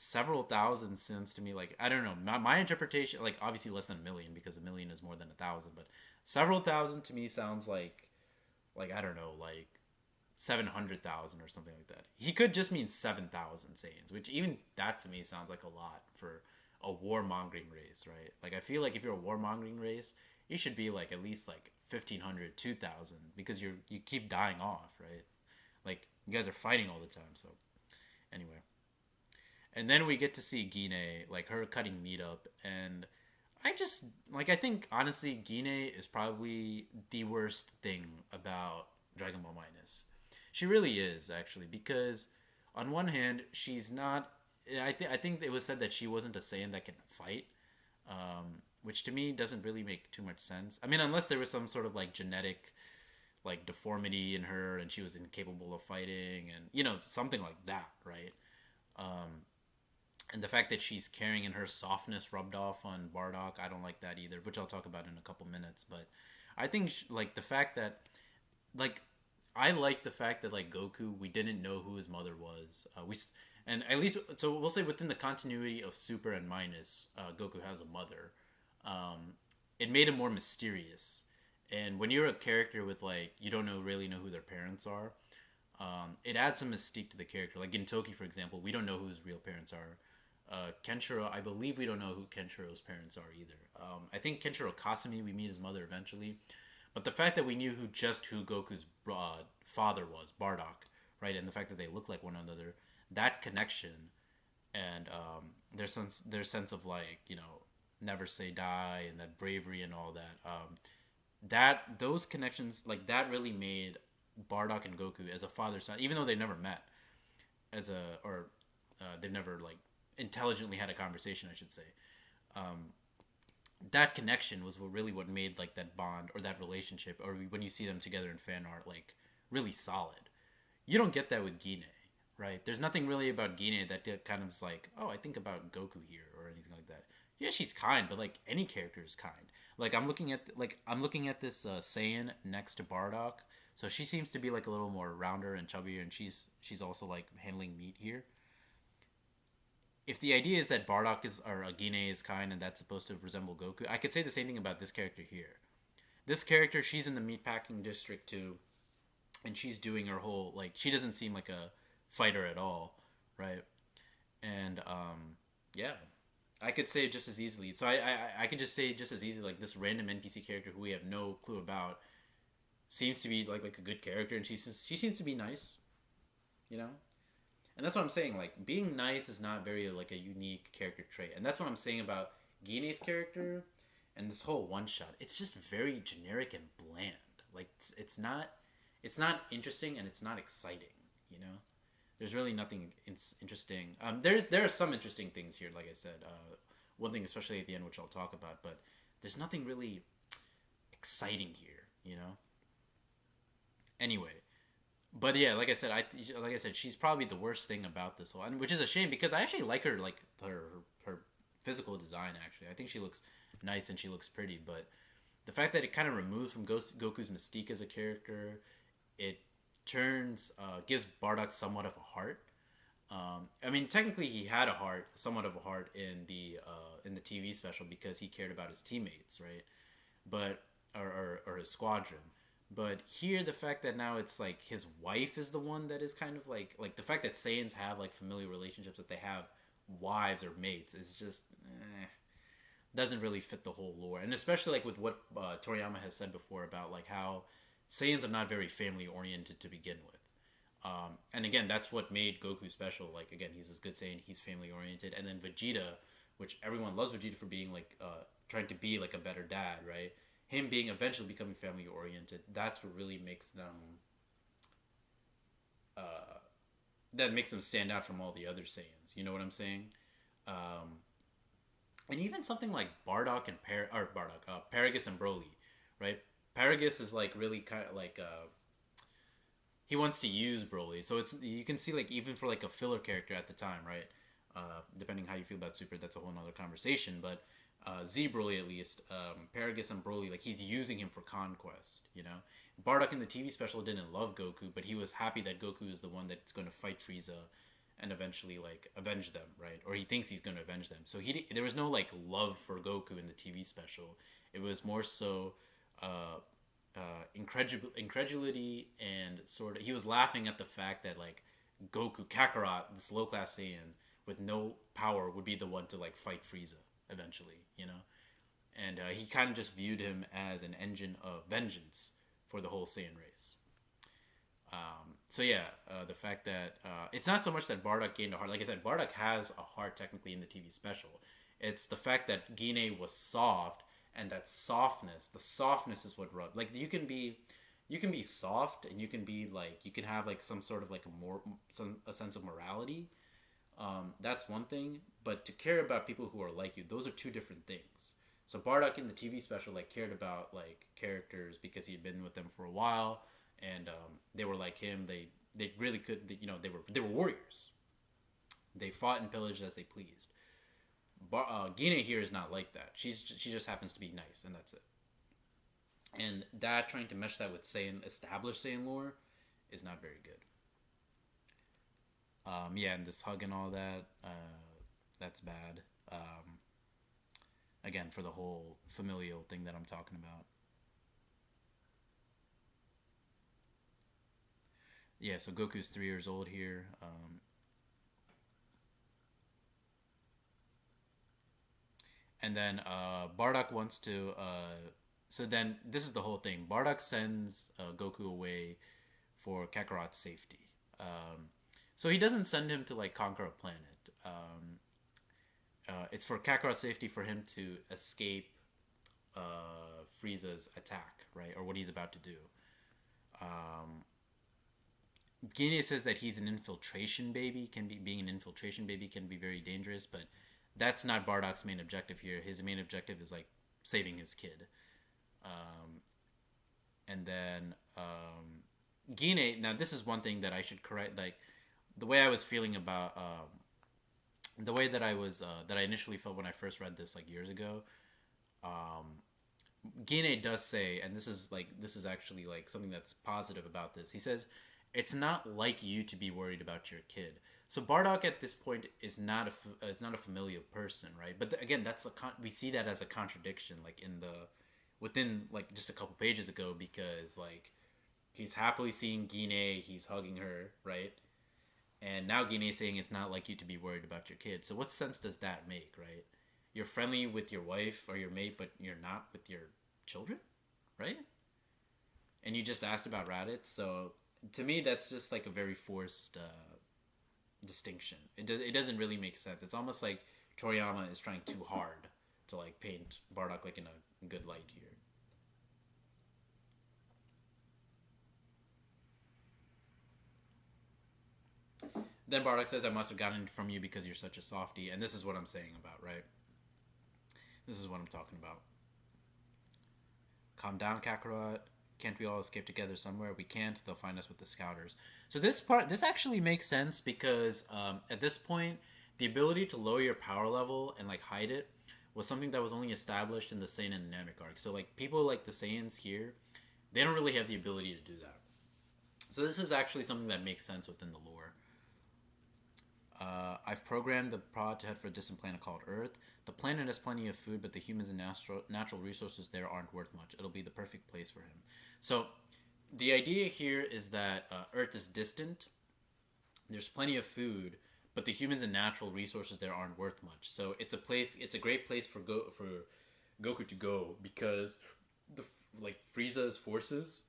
several thousand sounds to me like, I don't know, my interpretation, like obviously less than a million because a million is more than 1,000, but several thousand to me sounds like I don't know, like 700,000 or something like that. He could just mean 7,000 Saiyans, which even that to me sounds like a lot for a warmongering race, right? Like I feel like if you're a warmongering race, you should be like at least like 1,500, 2,000 because you keep dying off, right? Like you guys are fighting all the time. So anyway, and then we get to see Gine, like her cutting meat up, and I just like I think honestly Gine is probably the worst thing about Dragon Ball Minus. She really is actually because on one hand she's not. I think it was said that she wasn't a Saiyan that can fight, which to me doesn't really make too much sense. I mean, unless there was some sort of like genetic like deformity in her and she was incapable of fighting and something like that, right? And the fact that she's carrying in her softness rubbed off on Bardock, I don't like that either, which I'll talk about in a couple minutes. But I think like the fact that like I like the fact that like Goku, we didn't know who his mother was. And at least so we'll say within the continuity of Super and Minus, Goku has a mother. It made him more mysterious. And when you're a character with like you don't really know who their parents are, it adds some mystique to the character. Like in Toki, for example, we don't know who his real parents are. Kenshiro, I believe we don't know who Kenshiro's parents are either. I think Kenshiro Kasumi, we meet his mother eventually. But the fact that we knew who Goku's father was, Bardock, right, and the fact that they look like one another, that connection, and their sense of like never say die and that bravery and all that, that those connections like that really made Bardock and Goku as a father son, even though they've never met, they've never like intelligently had a conversation, I should say. That connection was what made like that bond or that relationship, or when you see them together in fan art, like really solid. You don't get that with Gine, right? There's nothing really about Gine that kind of is like, oh, I think about Goku here or anything like that. Yeah, she's kind, but like any character is kind. Like I'm looking at this Saiyan next to Bardock, so she seems to be like a little more rounder and chubbier, and she's also like handling meat here. If the idea is that Bardock is or Gine is kind and that's supposed to resemble Goku, I could say the same thing about this character here. This character, she's in the meatpacking district too, and she's doing her whole like she doesn't seem like a fighter at all, right? And yeah, I could say it just as easily. So I could just say just as easily like this random NPC character who we have no clue about seems to be like a good character, and she seems to be nice, you know. And that's what I'm saying. Like being nice is not very like a unique character trait, and that's what I'm saying about Gine's character and this whole one shot. It's just very generic and bland. Like it's not interesting and it's not exciting. You know, there's really nothing interesting. There are some interesting things here. Like I said, one thing especially at the end, which I'll talk about, but there's nothing really exciting here. You know. Anyway, but yeah, like I said, she's probably the worst thing about this whole, and which is a shame because I actually like her, like her physical design. Actually, I think she looks nice and she looks pretty. But the fact that it kind of removes from Goku's mystique as a character, it gives Bardock somewhat of a heart. I mean, technically, he had somewhat of a heart in the TV special because he cared about his teammates, right? But or his squadron. But here, the fact that now it's like his wife is the one that is kind of like the fact that Saiyans have like familial relationships, that they have wives or mates, is just doesn't really fit the whole lore, and especially like with what Toriyama has said before about like how Saiyans are not very family oriented to begin with. And again, that's what made Goku special. Like again, he's this good Saiyan, he's family oriented, and then Vegeta, which everyone loves Vegeta for being like trying to be like a better dad, right? Him being eventually becoming family oriented, that's what really makes them that makes them stand out from all the other Saiyans. You know what I'm saying? And even something like Bardock and Paragus and Broly, right? Paragus is like really kind of like he wants to use Broly, so it's you can see like even for like a filler character at the time, right? Depending how you feel about Super, that's a whole nother conversation, but Z Broly at least, Paragus and Broly, like he's using him for conquest, you know. Bardock in the TV special didn't love Goku, but he was happy that Goku is the one that's going to fight Frieza, and eventually like avenge them, right? Or he thinks he's going to avenge them. So there was no like love for Goku in the TV special. It was more so uh, incredulity and sort of he was laughing at the fact that like Goku Kakarot, this low class Saiyan with no power, would be the one to like fight Frieza eventually, you know. And he kind of just viewed him as an engine of vengeance for the whole Saiyan race. So yeah, the fact that it's not so much that Bardock gained a heart. Like I said, Bardock has a heart technically in the TV special. It's the fact that Gine was soft, and that softness, the softness is what rubbed. Like you can be soft, and you can be like you can have like some sort of like a sense of morality. That's one thing, but to care about people who are like you, those are two different things. So Bardock in the TV special like cared about like characters because he had been with them for a while, and they were like him. They really could, you know, they were warriors. They fought and pillaged as they pleased. Gina here is not like that. She just happens to be nice, and that's it. And that trying to mesh that with Saiyan established Saiyan lore is not very good. Yeah, and this hug and all that, that's bad. Again, for the whole familial thing that I'm talking about. Yeah, so Goku's 3 years old here. And then Bardock wants to. So then this is the whole thing. Bardock sends Goku away for Kakarot's safety. So he doesn't send him to like conquer a planet. It's for Kakarot's safety for him to escape Frieza's attack, right, or what he's about to do. Guinea says that he's an infiltration baby. Can be being an infiltration baby can be very dangerous, but that's not Bardock's main objective here. His main objective is like saving his kid. And then Guinea. Now this is one thing that I should correct. Like the way I was feeling about the way that I was that I initially felt when I first read this like years ago. Guinea does say, and this is actually like something that's positive about this. He says it's not like you to be worried about your kid. So Bardock at this point is not a familial person, right? But again, we see that as a contradiction, like within like just a couple pages ago, because like he's happily seeing Guinea, he's hugging her, right? And now Guinea is saying it's not like you to be worried about your kid. So what sense does that make, right? You're friendly with your wife or your mate, but you're not with your children, right? And you just asked about Raditz, so to me that's just like a very forced distinction. It doesn't really make sense. It's almost like Toriyama is trying too hard to like paint Bardock like in a good light here. Then Bardock says, I must have gotten it from you because you're such a softie. And this is what I'm saying about, right? This is what I'm talking about. Calm down, Kakarot. Can't we all escape together somewhere? We can't. They'll find us with the scouters. So this actually makes sense because at this point, the ability to lower your power level and like hide it was something that was only established in the Saiyan and Namek arc. So like people like the Saiyans here, they don't really have the ability to do that. So this is actually something that makes sense within the lore. I've programmed the prod to head for a distant planet called Earth. The planet has plenty of food, but the humans and natural resources there aren't worth much. It'll be the perfect place for him. So, the idea here is that Earth is distant. There's plenty of food, but the humans and natural resources there aren't worth much. So it's a place. It's a great place for Goku to go because like Frieza's forces,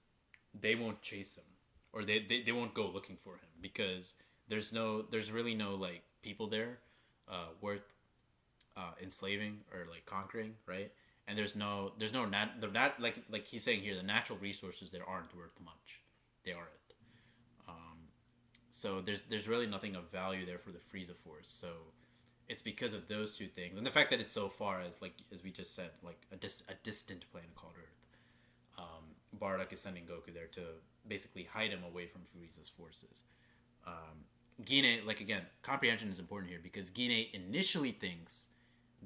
they won't chase him, or they won't go looking for him because there's really no like people there worth enslaving or like conquering, right? And there's no like he's saying here, the natural resources there aren't worth much. They aren't. So there's really nothing of value there for the Frieza force. So it's because of those two things, and the fact that it's so far as we just said, like a distant planet called Earth. Bardock is sending Goku there to basically hide him away from Frieza's forces. Gine, like again, comprehension is important here because Gine initially thinks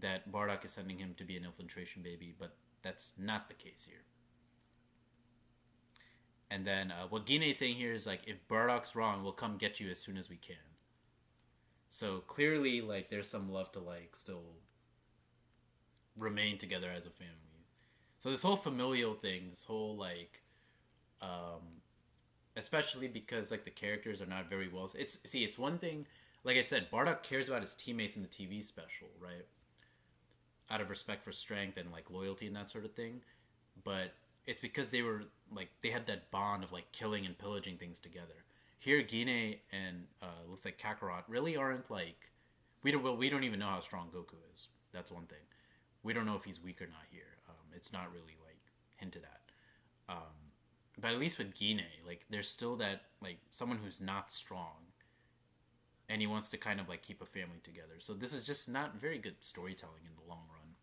that Bardock is sending him to be an infiltration baby, but that's not the case here. And then what Gine is saying here is like, if Bardock's wrong, we'll come get you as soon as we can. So clearly, like, there's some love to like still remain together as a family. So this whole familial thing, this whole like, especially because like the characters are not very well. It's one thing. Like I said, Bardock cares about his teammates in the TV special, right? Out of respect for strength and like loyalty and that sort of thing. But it's because they were like they had that bond of like killing and pillaging things together. Here, Gine and looks like Kakarot really aren't like we don't even know how strong Goku is. That's one thing. We don't know if he's weak or not here. It's not really like hinted at. But at least with Gine, like there's still that like someone who's not strong, and he wants to kind of like keep a family together. So this is just not very good storytelling in the long run.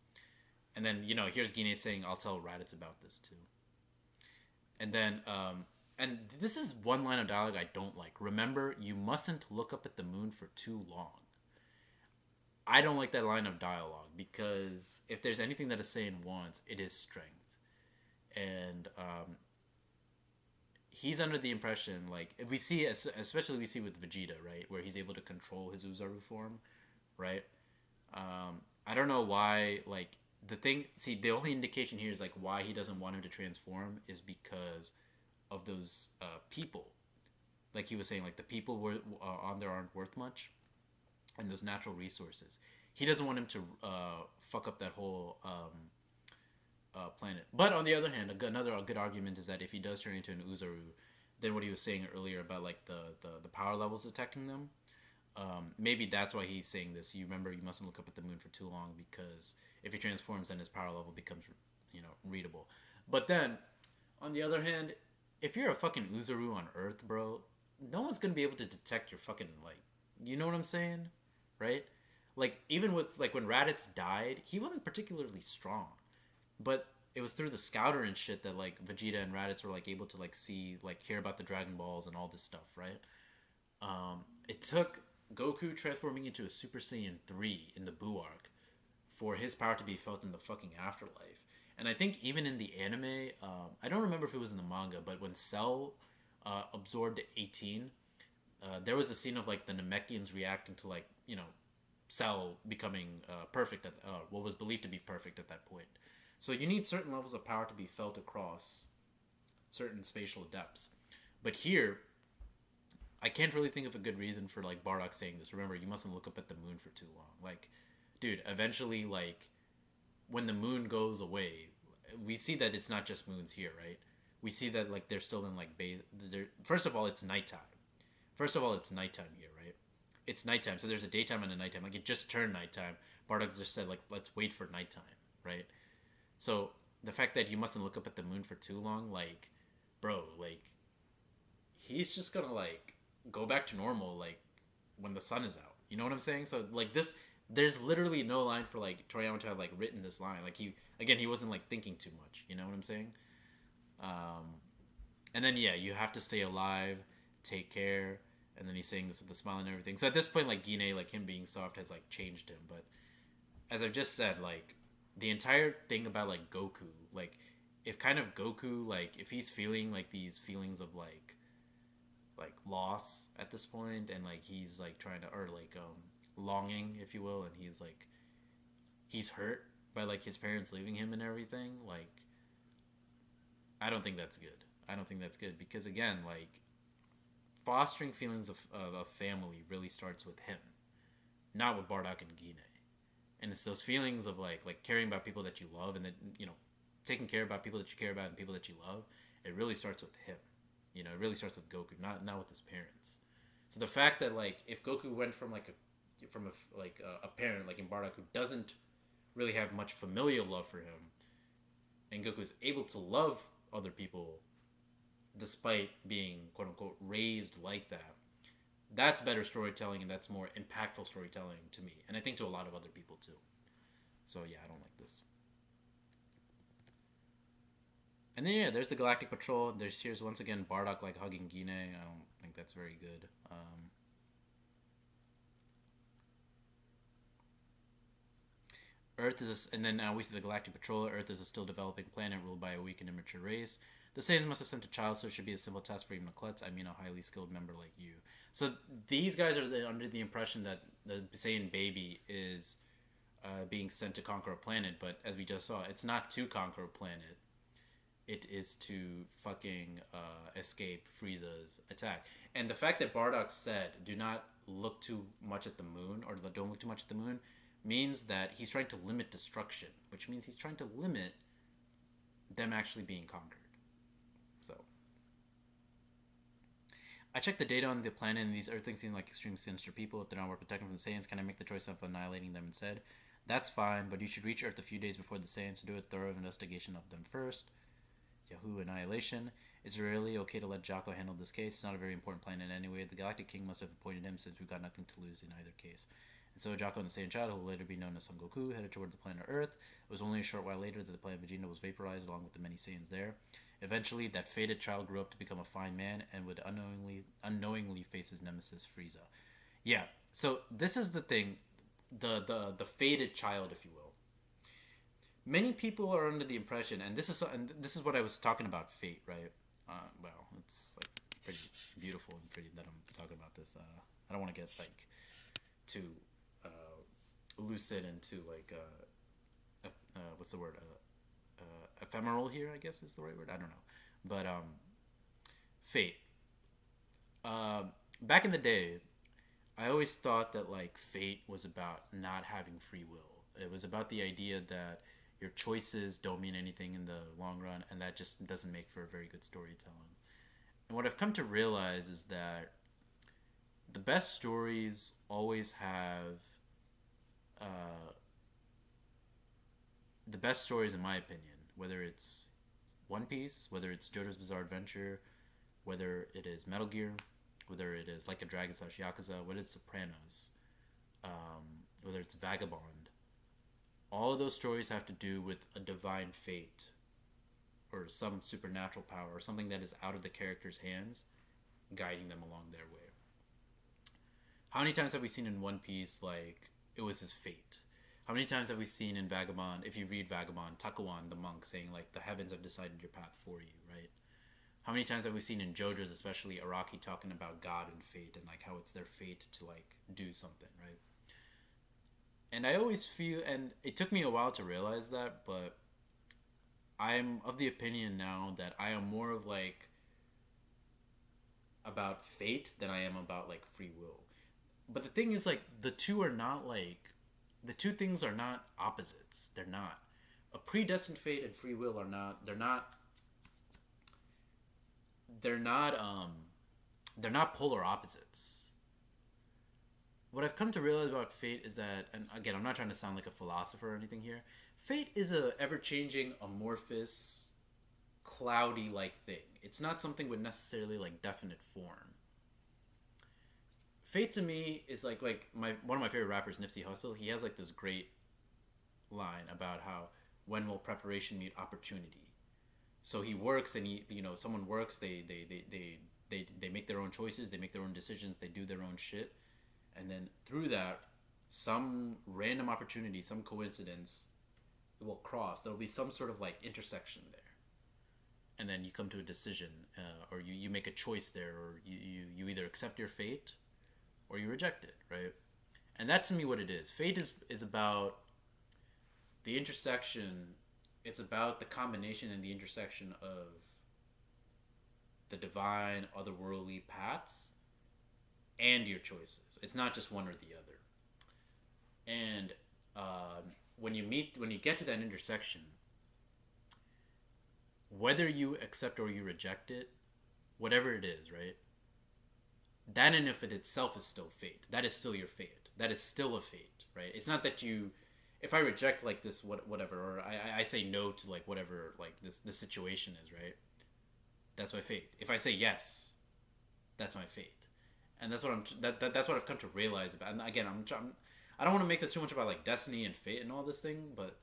And then here's Gine saying, "I'll tell Raditz about this too." And then and this is one line of dialogue I don't like. Remember, you mustn't look up at the moon for too long. I don't like that line of dialogue because if there's anything that a Saiyan wants, it is strength. And he's under the impression, like, if we see, especially we see with Vegeta, right, where he's able to control his Uzaru form, right? I don't know why, like, the only indication here is, like, why he doesn't want him to transform is because of those people. Like he was saying, like, the people were on there aren't worth much, and those natural resources. He doesn't want him to fuck up that whole planet. But on the other hand, a good argument is that if he does turn into an Uzaru, then what he was saying earlier about like the power levels detecting them, maybe that's why he's saying this. You remember, you mustn't look up at the moon for too long because if he transforms, then his power level becomes readable. But then, on the other hand, if you're a fucking Uzaru on Earth, bro, no one's gonna be able to detect your fucking like. You know what I'm saying, right? Like even with like when Raditz died, he wasn't particularly strong, but it was through the scouter and shit that like Vegeta and Raditz were like able to like see like hear about the Dragon Balls and all this stuff, right? It took Goku transforming into a Super Saiyan 3 in the Buu arc for his power to be felt in the fucking afterlife. And I think even in the anime, I don't remember if it was in the manga, but when Cell absorbed 18, there was a scene of like the Namekians reacting to like Cell becoming perfect at what was believed to be perfect at that point. So you need certain levels of power to be felt across certain spatial depths. But here, I can't really think of a good reason for like Bardock saying this. Remember, you mustn't look up at the moon for too long. Like, dude, eventually, like when the moon goes away, we see that it's not just moons here, right? We see that like they're still in like first of all, it's nighttime. First of all, it's nighttime here, right? It's nighttime, so there's a daytime and a nighttime. Like it just turned nighttime. Bardock just said like let's wait for nighttime, right? So the fact that you mustn't look up at the moon for too long, like, bro, like he's just gonna like go back to normal like when the sun is out. You know what I'm saying? So like this, there's literally no line for like Toriyama to have like written this line. Like he wasn't like thinking too much. You know what I'm saying? And then yeah, you have to stay alive, take care, and then he's saying this with a smile and everything. So at this point, like Gine, like him being soft has like changed him. But as I've just said, like the entire thing about like Goku, like if kind of Goku, like if he's feeling like these feelings of like loss at this point, and like he's like trying to or like longing, if you will, and he's hurt by like his parents leaving him and everything. Like I don't think that's good. I don't think that's good because again, like fostering feelings of family really starts with him, not with Bardock and Gine. And it's those feelings of like caring about people that you love, and then taking care about people that you care about and people that you love. It really starts with him. It really starts with Goku, not with his parents. So the fact that like if Goku went from a parent like in Bardock who doesn't really have much familial love for him, and Goku is able to love other people despite being quote unquote raised like that, that's better storytelling and that's more impactful storytelling to me, and I think to a lot of other people too. So yeah, I don't like this. And then yeah, there's the Galactic Patrol. Here's once again Bardock like hugging Gine. I don't think that's very good. Earth is, and then we see the Galactic Patrol. Earth is a still developing planet ruled by a weak and immature race. The Saiyans must have sent a child, so it should be a simple task for even a klutz. I mean, a highly skilled member like you. So these guys are under the impression that the Saiyan baby is being sent to conquer a planet, but as we just saw, it's not to conquer a planet. It is to fucking escape Frieza's attack. And the fact that Bardock said, "Do not look too much at the moon," or "Don't look too much at the moon," means that he's trying to limit destruction, which means he's trying to limit them actually being conquered. So, I checked the data on the planet, and these Earthlings seem like extremely sinister people. If they're not worth protecting from the Saiyans, can I make the choice of annihilating them instead? That's fine, but you should reach Earth a few days before the Saiyans to do a thorough investigation of them first. Yahoo Annihilation. Is it really okay to let Jaco handle this case? It's not a very important planet anyway. The Galactic King must have appointed him since we've got nothing to lose in either case. And so Jaco and the Saiyan child, who will later be known as Son Goku, headed toward the planet Earth. It was only a short while later that the planet Vegeta was vaporized along with the many Saiyans there. Eventually, that fated child grew up to become a fine man and would unknowingly face his nemesis Frieza. Yeah, so this is the thing, the fated child, if you will. Many people are under the impression, and this is what I was talking about, fate, right? Well, it's like pretty beautiful and pretty that I'm talking about this. I don't want to get like too lucid and too like what's the word? Ephemeral here, I guess is the right word. I don't know, but fate. Back in the day, I always thought that like fate was about not having free will. It was about the idea that your choices don't mean anything in the long run, and that just doesn't make for a very good storytelling. And what I've come to realize is that the best stories always have the best stories, in my opinion, whether it's One Piece, whether it's JoJo's Bizarre Adventure, whether it is Metal Gear, whether it is Like a Dragon / Yakuza, whether it's Sopranos, whether it's Vagabond. All of those stories have to do with a divine fate or some supernatural power or something that is out of the character's hands guiding them along their way. How many times have we seen in One Piece, like, it was his fate? How many times have we seen in Vagabond, if you read Vagabond, Takuan, the monk, saying, like, the heavens have decided your path for you, right? How many times have we seen in JoJo's, especially Araki, talking about God and fate and, like, how it's their fate to, like, do something, right? And I always feel, and it took me a while to realize that, but I'm of the opinion now that I am more of, like, about fate than I am about, like, free will. But the thing is, like, the two things are not opposites. They're not. A predestined fate and free will are not, they're not polar opposites. What I've come to realize about fate is that, and again, I'm not trying to sound like a philosopher or anything here, fate is a ever-changing, amorphous, cloudy-like thing. It's not something with necessarily, like, definite form. Fate to me is like one of my favorite rappers, Nipsey Hussle. He has like this great line about how when will preparation meet opportunity. So he works, and someone works. They make their own choices. They make their own decisions. They do their own shit, and then through that, some random opportunity, some coincidence, will cross. There will be some sort of like intersection there, and then you come to a decision, or you make a choice there, or you either accept your fate or you reject it, right? And that's to me what it is. Fate is about the intersection. It's about the combination and the intersection of the divine, otherworldly paths and your choices. It's not just one or the other. And when you get to that intersection, whether you accept or you reject it, whatever it is, right? That in of it itself is still fate. That is still your fate. That is still a fate, right? It's not that if I reject like this whatever, or I say no to like whatever like this situation is, right? That's my fate. If I say yes, that's my fate, and that's what that's what I've come to realize about. And again, I don't want to make this too much about like destiny and fate and all this thing, but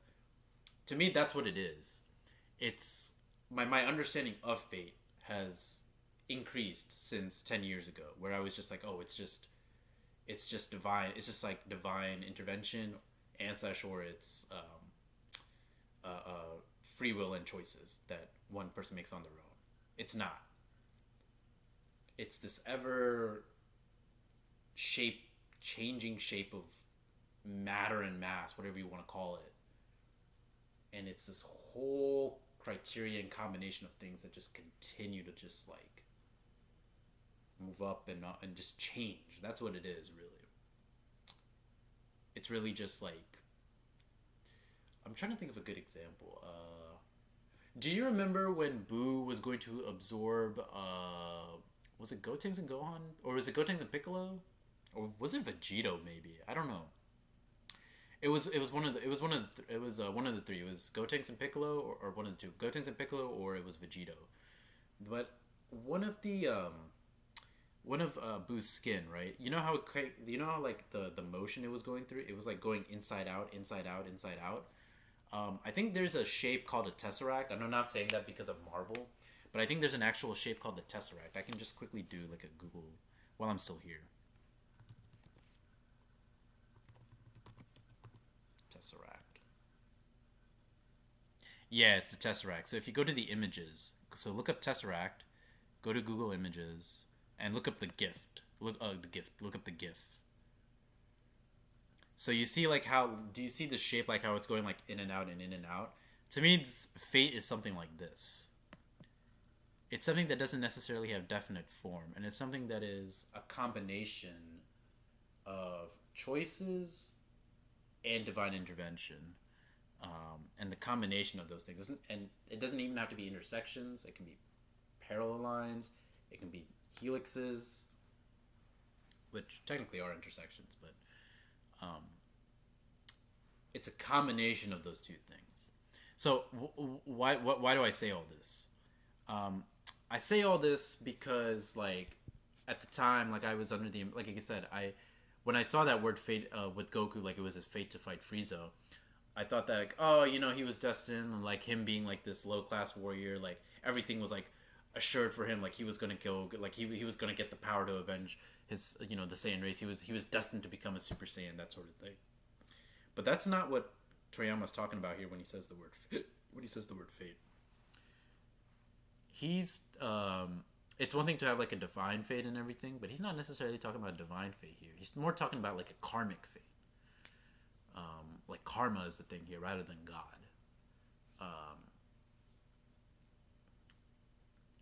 to me, that's what it is. It's my understanding of fate has increased since 10 years ago, where I was just like, oh, it's just divine. It's just like divine intervention, or it's free will and choices that one person makes on their own. It's not. It's this ever shape changing shape of matter and mass, whatever you want to call it. And it's this whole criterion combination of things that just continue to just like move up and just change. That's what it is, really. It's really just like, I'm trying to think of a good example. Do you remember when Boo was going to absorb? Was it Gotenks and Gohan, or was it Gotenks and Piccolo, or was it Vegito? Maybe, I don't know. It was one of the one of the three. It was Gotenks and Piccolo, or one of the two. Gotenks and Piccolo, or it was Vegito. But one of the one of Boo's skin, right? You know how like the motion it was going through, it was like going inside out, inside out, inside out. I think there's a shape called a tesseract. I'm not saying that because of Marvel, but I think there's an actual shape called the tesseract. I can just quickly do like a Google while I'm still here. Tesseract. Yeah, it's the tesseract. So if you go to the images, so look up tesseract, go to Google Images, and look up the gift. The gift. Look up the GIF. So you see like how do you see the shape, like how it's going like in and out and in and out? To me, fate is something like this. It's something that doesn't necessarily have definite form, and it's something that is a combination of choices and divine intervention, and the combination of those things isn't, and it doesn't even have to be intersections. It can be parallel lines. It can be helixes, which technically are intersections, but it's a combination of those two things. So why do I say all this? I say all this because like at the time, like I was under the, like I said, when I saw that word fate with Goku, like it was his fate to fight Frieza, I thought that like, oh, he was destined, and like him being like this low class warrior, like everything was like assured for him, like he was gonna kill, like he was gonna get the power to avenge his, the Saiyan race. He was destined to become a Super Saiyan, that sort of thing. But that's not what Toriyama's talking about here when he says the word fate. He's it's one thing to have like a divine fate and everything, but he's not necessarily talking about divine fate here. He's more talking about like a karmic fate. Like karma is the thing here rather than God.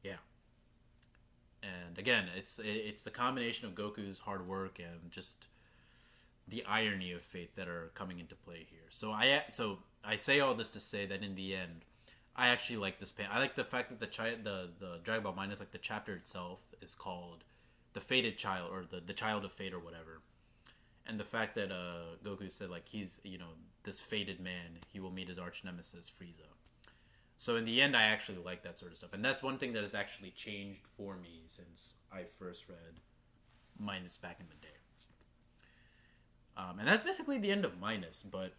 Yeah. And again, it's the combination of Goku's hard work and just the irony of fate that are coming into play here. So I say all this to say that in the end, I actually like this panel. I like the fact that the Dragon Ball Minus, like the chapter itself, is called the Fated Child, or the Child of Fate or whatever. And the fact that Goku said like he's this fated man, he will meet his arch nemesis Frieza. So in the end, I actually like that sort of stuff, and that's one thing that has actually changed for me since I first read Minus back in the day. And that's basically the end of Minus. But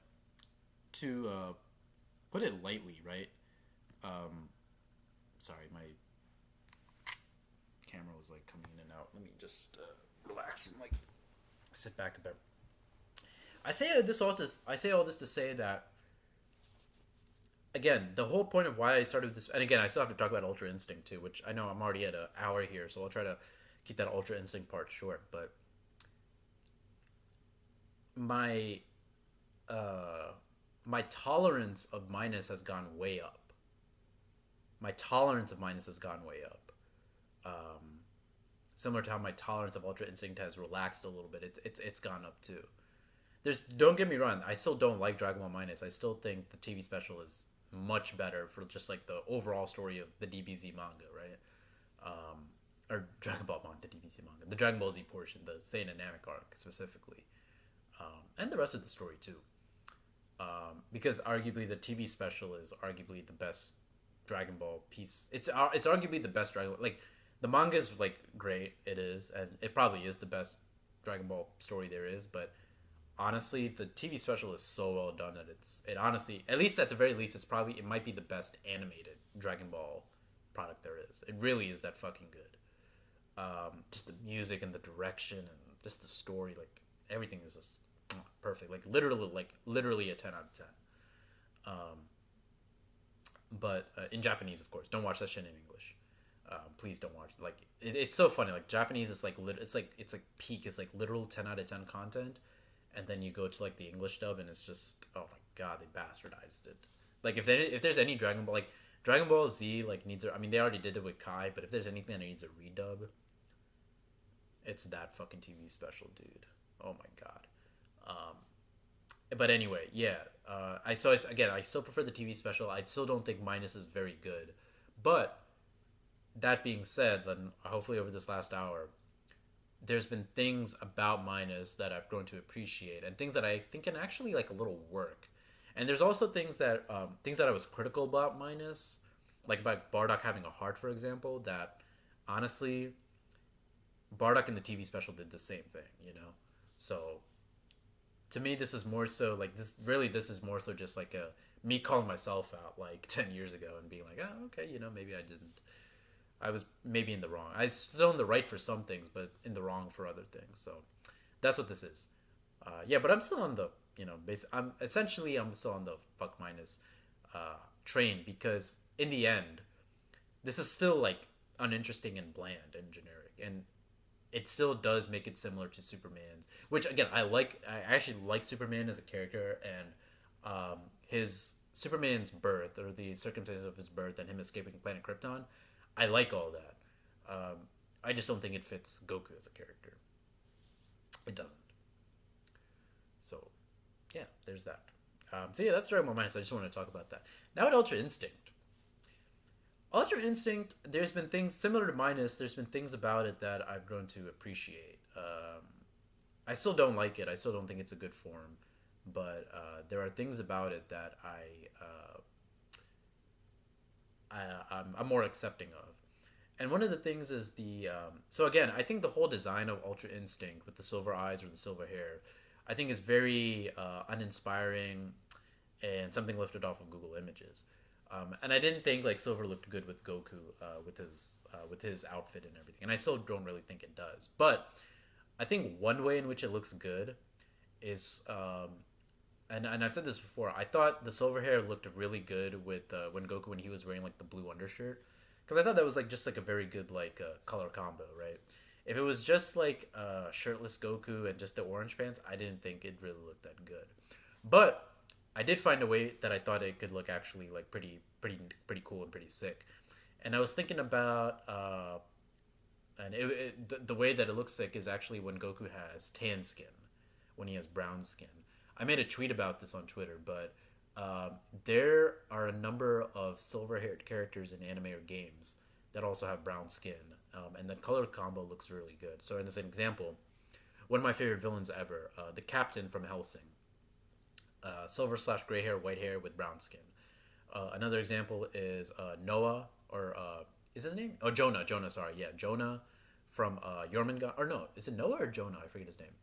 to put it lightly, right? Sorry, my camera was like coming in and out. Let me just relax and like sit back a bit. I say all this to say that, again, the whole point of why I started this, and again, I still have to talk about Ultra Instinct too, which I know I'm already at an hour here, so I'll try to keep that Ultra Instinct part short. But my my tolerance of Minus has gone way up. My tolerance of Minus has gone way up. Similar to how my tolerance of Ultra Instinct has relaxed a little bit. It's gone up too. Don't get me wrong, I still don't like Dragon Ball Minus. I still think the TV special is much better for just like the overall story of the DBZ manga, right? Or Dragon Ball manga, the DBZ manga, the Dragon Ball Z portion, the Saiyan and Namek arc specifically, and the rest of the story too. Because arguably the TV special is arguably the best Dragon Ball piece. It's arguably the best Dragon Ball. Like the manga is like great, it is, and it probably is the best Dragon Ball story there is. But honestly, the TV special is so well done that it honestly, at least at the very least, it might be the best animated Dragon Ball product there is. It really is that fucking good. Just the music and the direction and just the story, like everything is just perfect. Like literally a 10 out of 10. But in Japanese, of course. Don't watch that shit in English. Please don't watch. Like it's so funny. Like Japanese is like it's like peak. It's like literal 10 out of 10 content, and then you go to like the English dub, and it's just oh my god, they bastardized it. Like if there's any Dragon Ball like Dragon Ball Z like needs a, I mean they already did it with Kai, but if there's anything that needs a redub, it's that fucking TV special, dude. Oh my god. But anyway, yeah. Again, I still prefer the TV special. I still don't think Minus is very good, but that being said, then hopefully over this last hour, there's been things about Minus that I've grown to appreciate, and things that I think can actually like a little work. And there's also things that I was critical about Minus, like about Bardock having a heart, for example. That honestly, Bardock in the TV special did the same thing, you know. So to me, this is more so like this. Really, this is more so just like a me calling myself out like 10 years ago and being like, oh, okay, you know, maybe I didn't. I was maybe in the wrong. I was still in the right for some things, but in the wrong for other things. So that's what this is. Yeah, but I'm still on the I'm still on the fuck minus train because in the end, this is still like uninteresting and bland and generic, and it still does make it similar to Superman's. Which again, I like. I actually like Superman as a character, and his Superman's birth or the circumstances of his birth and him escaping planet Krypton. I like all that. I just don't think it fits Goku as a character. It doesn't. So, yeah, there's that. So yeah, that's Dragon Ball Minus. I just want to talk about that. Now at Ultra Instinct. Ultra Instinct, there's been things similar to Minus. There's been things about it that I've grown to appreciate. I still don't like it. I still don't think it's a good form, but there are things about it that I'm more accepting of. And one of the things is so again, I think the whole design of Ultra Instinct with the silver eyes or the silver hair, I think is very uninspiring and something lifted off of Google Images. And I didn't think like Silver looked good with Goku with his outfit and everything, and I still don't really think it does. But I think one way in which it looks good is and I've said this before. I thought the silver hair looked really good with when he was wearing like the blue undershirt, because I thought that was like just like a very good like color combo, right? If it was just like shirtless Goku and just the orange pants, I didn't think it really looked that good. But I did find a way that I thought it could look actually like pretty cool and pretty sick. And I was thinking about the way that it looks sick is actually when Goku has tan skin, when he has brown skin. I made a tweet about this on Twitter, but there are a number of silver-haired characters in anime or games that also have brown skin, and the color combo looks really good. So, as an example, one of my favorite villains ever, the Captain from Hellsing, silver/gray hair, white hair with brown skin. Another example is Noah, or is his name? Oh, Jonah. Jonah, sorry, yeah, Jonah from Jormungand. Or no, is it Noah or Jonah? I forget his name.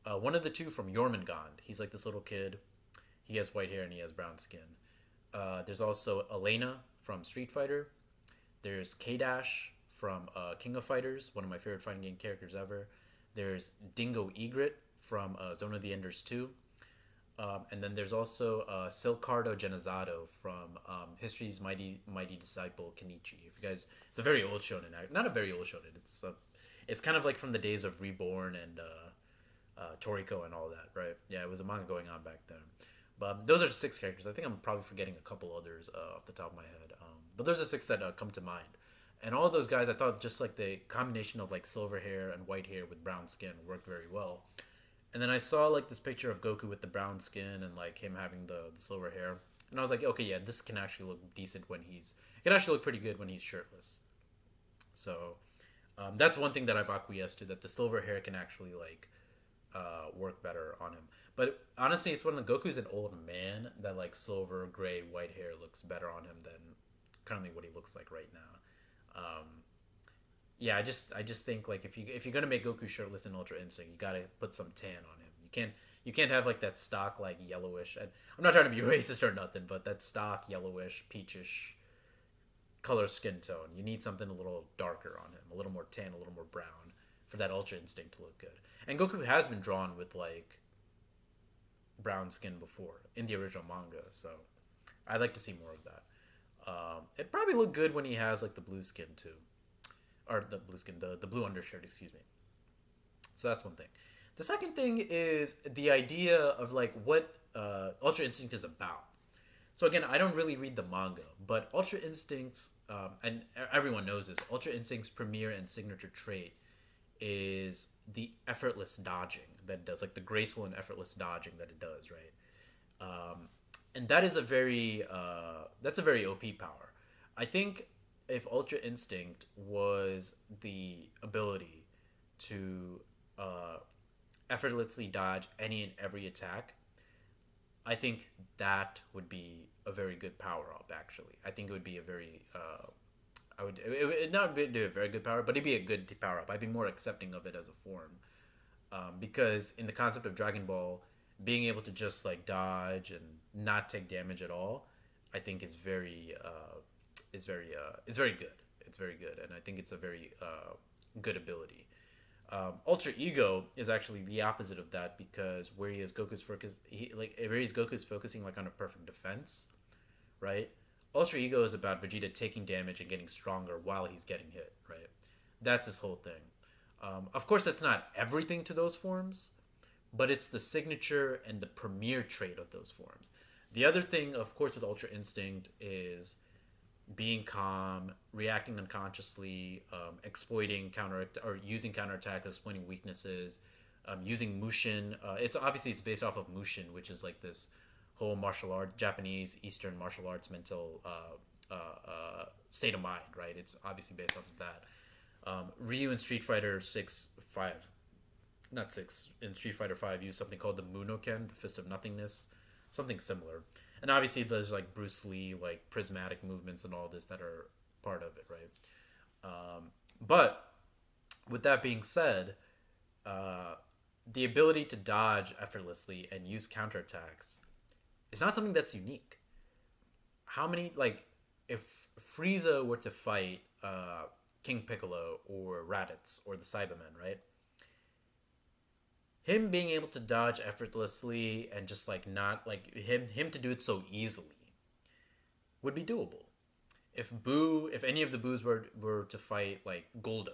One of the two from Jormungand. He's like this little kid. He has white hair and he has brown skin. There's also Elena from Street Fighter. There's K-Dash from King of Fighters, one of my favorite fighting game characters ever. There's Dingo Egret from Zone of the Enders 2. And then there's also Silcardo Genazato from History's Mighty Disciple Kenichi. If you guys, it's a very old shonen. Not a very old shonen. It's kind of like from the days of Reborn and Toriko and all that, right? Yeah, it was a manga going on back then. But those are 6 characters. I think I'm probably forgetting a couple others off the top of my head. But those are 6 that come to mind. And all of those guys, I thought just like the combination of like silver hair and white hair with brown skin worked very well. And then I saw like this picture of Goku with the brown skin and like him having the silver hair. And I was like, okay, yeah, this can actually look decent when it can actually look pretty good when he's shirtless. So that's one thing that I've acquiesced to, that the silver hair can actually like work better on him. But honestly, it's when the Goku's an old man that like silver, gray, white hair looks better on him than currently what he looks like right now. Yeah, I just think like if you're gonna make Goku shirtless in Ultra Instinct, you gotta put some tan on him. You can't have like that stock like yellowish. And I'm not trying to be racist or nothing, but that stock yellowish, peachish color skin tone. You need something a little darker on him, a little more tan, a little more brown, for that Ultra Instinct to look good. And Goku has been drawn with like brown skin before in the original manga, so I'd like to see more of that. It'd probably look good when he has like the blue skin too. or the blue skin, the blue undershirt, excuse me. So that's one thing. The second thing is the idea of like what Ultra Instinct is about. So again, I don't really read the manga, but Ultra Instinct's and everyone knows this. Ultra Instinct's premier and signature trait is the effortless dodging that it does, like the graceful and effortless dodging that it does, right? And that is a very that's a very OP power. I think if Ultra Instinct was the ability to uh, effortlessly dodge any and every attack, I think that would be a very good power up. Actually, I think it would be a very I would it not be a very good power, but it'd be a good power up. I'd be more accepting of it as a form, because in the concept of Dragon Ball, being able to just like dodge and not take damage at all, I think is very good. It's very good, and I think it's a very good ability. Ultra Ego is actually the opposite of that because where he's Goku's focusing like on a perfect defense, right? Ultra Ego is about Vegeta taking damage and getting stronger while he's getting hit, right? That's his whole thing. Of course, that's not everything to those forms, but it's the signature and the premier trait of those forms. The other thing, of course, with Ultra Instinct is being calm, reacting unconsciously, exploiting counter or using counterattacks, exploiting weaknesses, using Mushin. It's based off of Mushin, which is like this whole martial art, Japanese Eastern martial arts mental state of mind, right? It's obviously based off of that. Ryu in Street Fighter 6 5, not 6, in Street Fighter 5 used something called the Munoken, the Fist of Nothingness, something similar. And obviously there's like Bruce Lee, like prismatic movements and all this that are part of it, right? But with that being said, the ability to dodge effortlessly and use counterattacks is not something that's unique. How many, like, if Frieza were to fight King Piccolo or Raditz or the Cybermen, right? Him being able to dodge effortlessly and just like not like him to do it so easily would be doable. If any of the Boos were to fight like Goldo,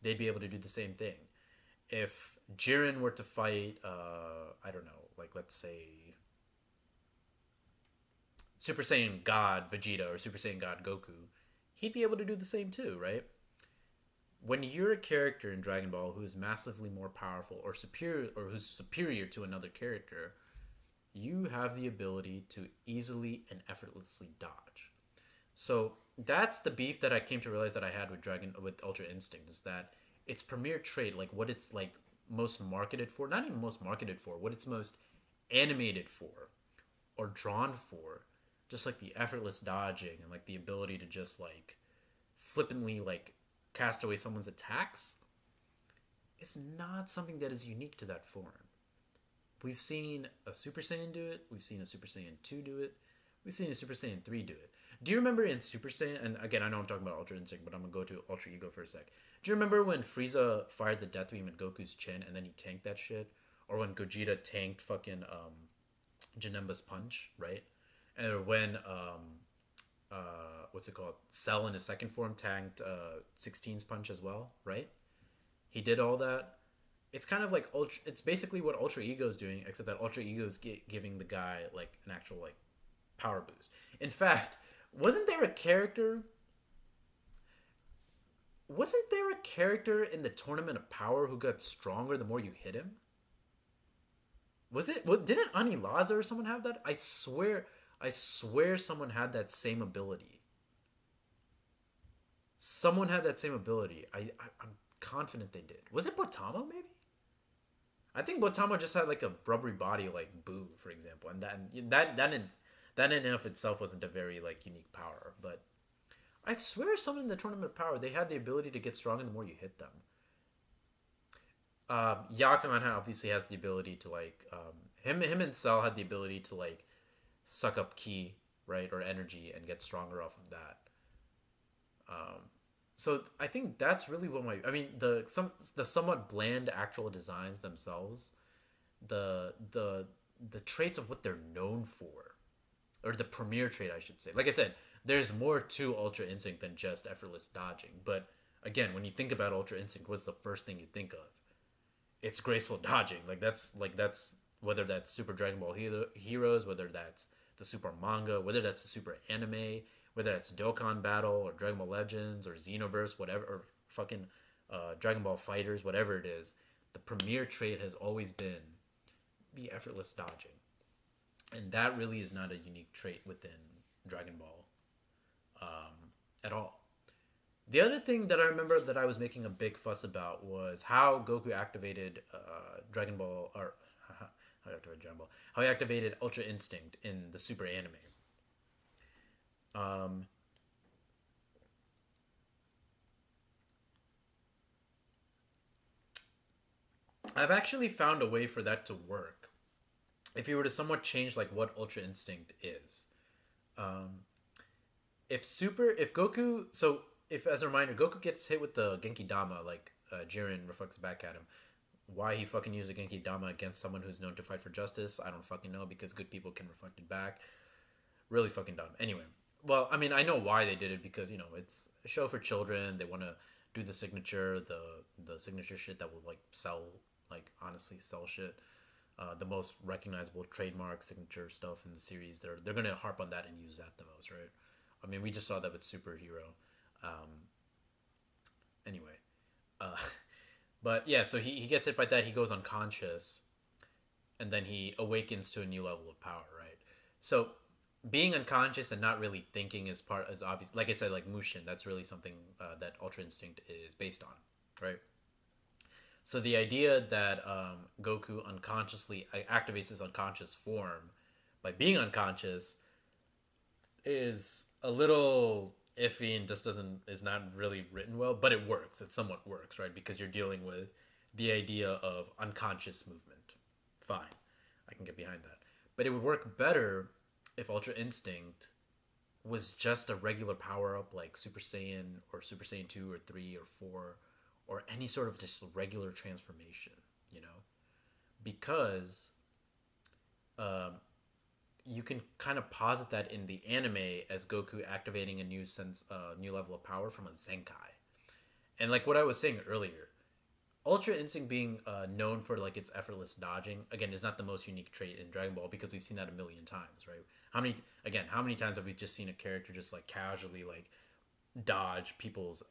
they'd be able to do the same thing. If Jiren were to fight, I don't know, like let's say Super Saiyan God Vegeta or Super Saiyan God Goku, he'd be able to do the same too, right? When you're a character in Dragon Ball who is massively more powerful or superior or who's superior to another character, you have the ability to easily and effortlessly dodge. So that's the beef that I came to realize that I had with Ultra Instinct is that its premier trait, like what it's like most marketed for, not even most marketed for, what it's most animated for or drawn for, just like the effortless dodging and like the ability to just like flippantly like cast away someone's attacks, it's not something that is unique to that form. We've seen a Super Saiyan do it. We've seen a Super Saiyan 2 do it. We've seen a Super Saiyan 3 do it. Do you remember in Super Saiyan, and again, I know I'm talking about Ultra Instinct, but I'm going to go to Ultra Ego for a sec. Do you remember when Frieza fired the Death Beam at Goku's chin and then he tanked that shit? Or when Gogeta tanked fucking Janemba's punch, right? And when what's it called? Cell in his second form tanked 16's punch as well, right? He did all that. It's kind of like it's basically what Ultra Ego is doing, except that Ultra Ego is giving the guy like an actual like power boost. In fact, wasn't there a character? Wasn't there a character in the Tournament of Power who got stronger the more you hit him? Was it? What didn't Anilaza or someone have that? I swear someone had that same ability. Someone had that same ability. I'm confident they did. Was it Botamo maybe? I think Botamo just had like a rubbery body like Boo, for example, and that in and of itself wasn't a very like unique power. But I swear, someone in the Tournament of Power they had the ability to get stronger the more you hit them. Yakuman obviously has the ability to like him and Cell had the ability to like suck up ki, right, or energy and get stronger off of that. So I think that's really what the somewhat bland actual designs themselves, the traits of what they're known for, or the premier trait I should say. Like I said, there's more to Ultra Instinct than just effortless dodging, but again, when you think about Ultra Instinct, what's the first thing you think of? It's graceful dodging. Like that's whether that's Super Dragon Ball Heroes, whether that's the Super manga, whether that's the Super anime, whether that's Dokkan Battle or Dragon Ball Legends or Xenoverse, whatever, or fucking Dragon Ball Fighters, whatever it is. The premier trait has always been the effortless dodging, and that really is not a unique trait within Dragon Ball at all. The other thing that I remember that I was making a big fuss about was how Goku activated Dragon Ball, or how he activated Dragon Ball, how he activated Ultra Instinct in the Super anime. Um, I've actually found a way for that to work. If you were to somewhat change like what Ultra Instinct is, um, if Goku, so if as a reminder, Goku gets hit with the Genki Dama, like Jiren reflects back at him. Why he fucking used a Genki Dama against someone who's known to fight for justice, I don't fucking know, because good people can reflect it back. Really fucking dumb. Anyway, well, I mean, I know why they did it, because it's a show for children. They want to do the signature, the signature shit that will like sell, like honestly sell shit. The most recognizable trademark signature stuff in the series. They're gonna harp on that and use that the most, right? I mean, we just saw that with Superhero. Um, anyway, uh, but yeah, so he gets hit by that. He goes unconscious, and then he awakens to a new level of power, right? So being unconscious and not really thinking is obvious. Like I said, like Mushin, that's really something that Ultra Instinct is based on, right? So the idea that Goku unconsciously activates his unconscious form by being unconscious is a little iffy and just doesn't is not really written well, but it works. It somewhat works, right? Because you're dealing with the idea of unconscious movement. Fine, I can get behind that. But it would work better if Ultra Instinct was just a regular power up like Super Saiyan or Super Saiyan 2 or 3 or 4 or any sort of just regular transformation, you know? Because um, you can kind of posit that in the anime as Goku activating a new level of power from a Zenkai. And like what I was saying earlier, Ultra Instinct being known for like its effortless dodging again is not the most unique trait in Dragon Ball because we've seen that a million times, right? How many times have we just seen a character just like casually like dodge people's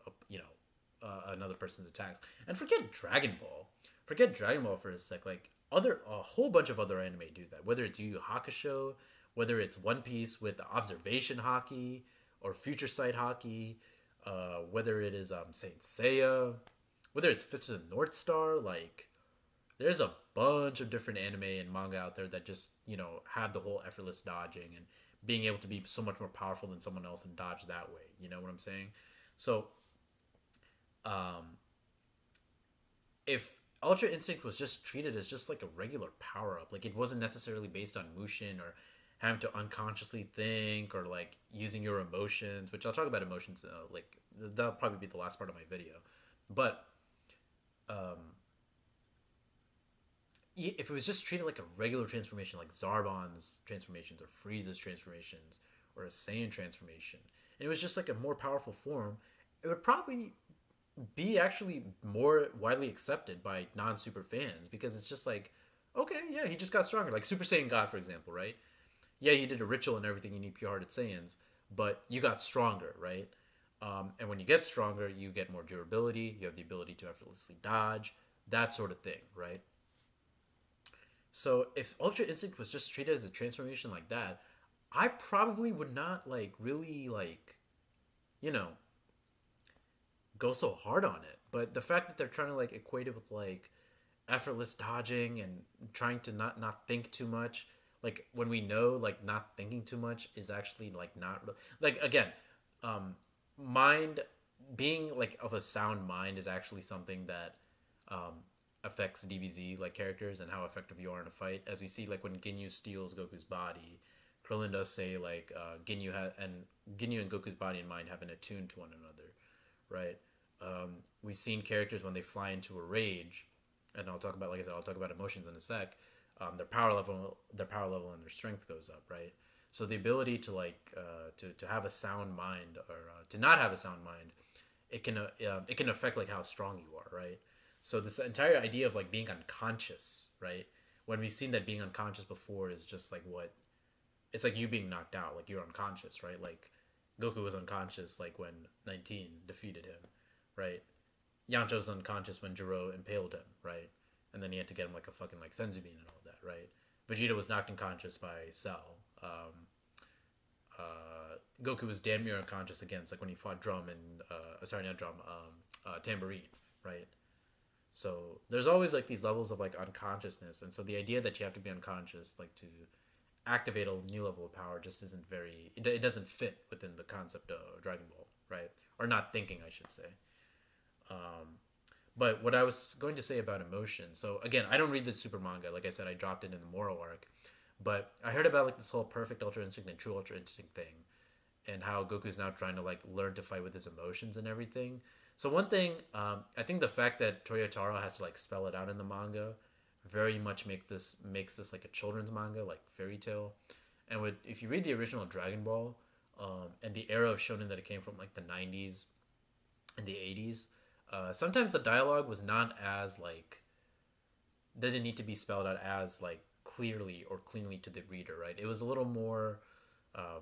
another person's attacks? And forget Dragon Ball for a sec. Like a whole bunch of other anime do that. Whether it's Yu Yu Hakusho, whether it's One Piece with the observation hockey or future sight hockey, whether it is Saint Seiya, whether it's Fist of the North Star, like there's a bunch of different anime and manga out there that just have the whole effortless dodging and being able to be so much more powerful than someone else and dodge that way. You know what I'm saying? So, um, if Ultra Instinct was just treated as just like a regular power up, like it wasn't necessarily based on Mushin or having to unconsciously think or like using your emotions, which I'll talk about emotions like that'll probably be the last part of my video, but um, if it was just treated like a regular transformation, like Zarbon's transformations or Frieza's transformations or a Saiyan transformation, and it was just like a more powerful form, it would probably be actually more widely accepted by non-super fans because it's just like, okay, yeah, he just got stronger. Like Super Saiyan God, for example, right? Yeah, you did a ritual and everything. You need pure-hearted Saiyans, but you got stronger, right? And when you get stronger, you get more durability. You have the ability to effortlessly dodge, that sort of thing, right? So if Ultra Instinct was just treated as a transformation like that, I probably would not like really like, you know, go so hard on it. But the fact that they're trying to like equate it with like effortless dodging and trying to not think too much, like when we know like not thinking too much is actually like not like again, um, mind being like of a sound mind is actually something that um, affects DBZ like characters and how effective you are in a fight. As we see, like when Ginyu steals Goku's body, Krillin does say like Ginyu and Goku's body and mind have been attuned to one another, right? We've seen characters when they fly into a rage, and I'll talk about like I said, I'll talk about emotions in a sec. Their power level, and their strength goes up, right? So the ability to like to have a sound mind or to not have a sound mind it can affect like how strong you are, right? So this entire idea of like being unconscious, right? When we've seen that being unconscious before is just like what it's like you being knocked out, like you're unconscious, right? Like Goku was unconscious like when 19 defeated him, right? Yanto was unconscious when Jiro impaled him, right? And then he had to get him like a fucking like senzu bean and all that, right? Vegeta was knocked unconscious by Cell. Goku was damn near unconscious against like when he fought Drum and sorry not Drum, Tambourine, right? So there's always like these levels of like unconsciousness, and so the idea that you have to be unconscious like to activate a new level of power just isn't very. It doesn't fit within the concept of Dragon Ball, right? Or not thinking, I should say. But what I was going to say about emotion. So again, I don't read the super manga. Like I said, I dropped it in the Moral arc. But I heard about like this whole perfect Ultra Instinct and true Ultra Instinct thing, and how Goku's now trying to like learn to fight with his emotions and everything. So one thing, I think the fact that Toyotaro has to like spell it out in the manga, very much makes this like a children's manga, like fairy tale. And with if you read the original Dragon Ball, and the era of shonen that it came from, like the '90s and the '80s, sometimes the dialogue was not as like didn't need to be spelled out as like clearly or cleanly to the reader, right? It was a little more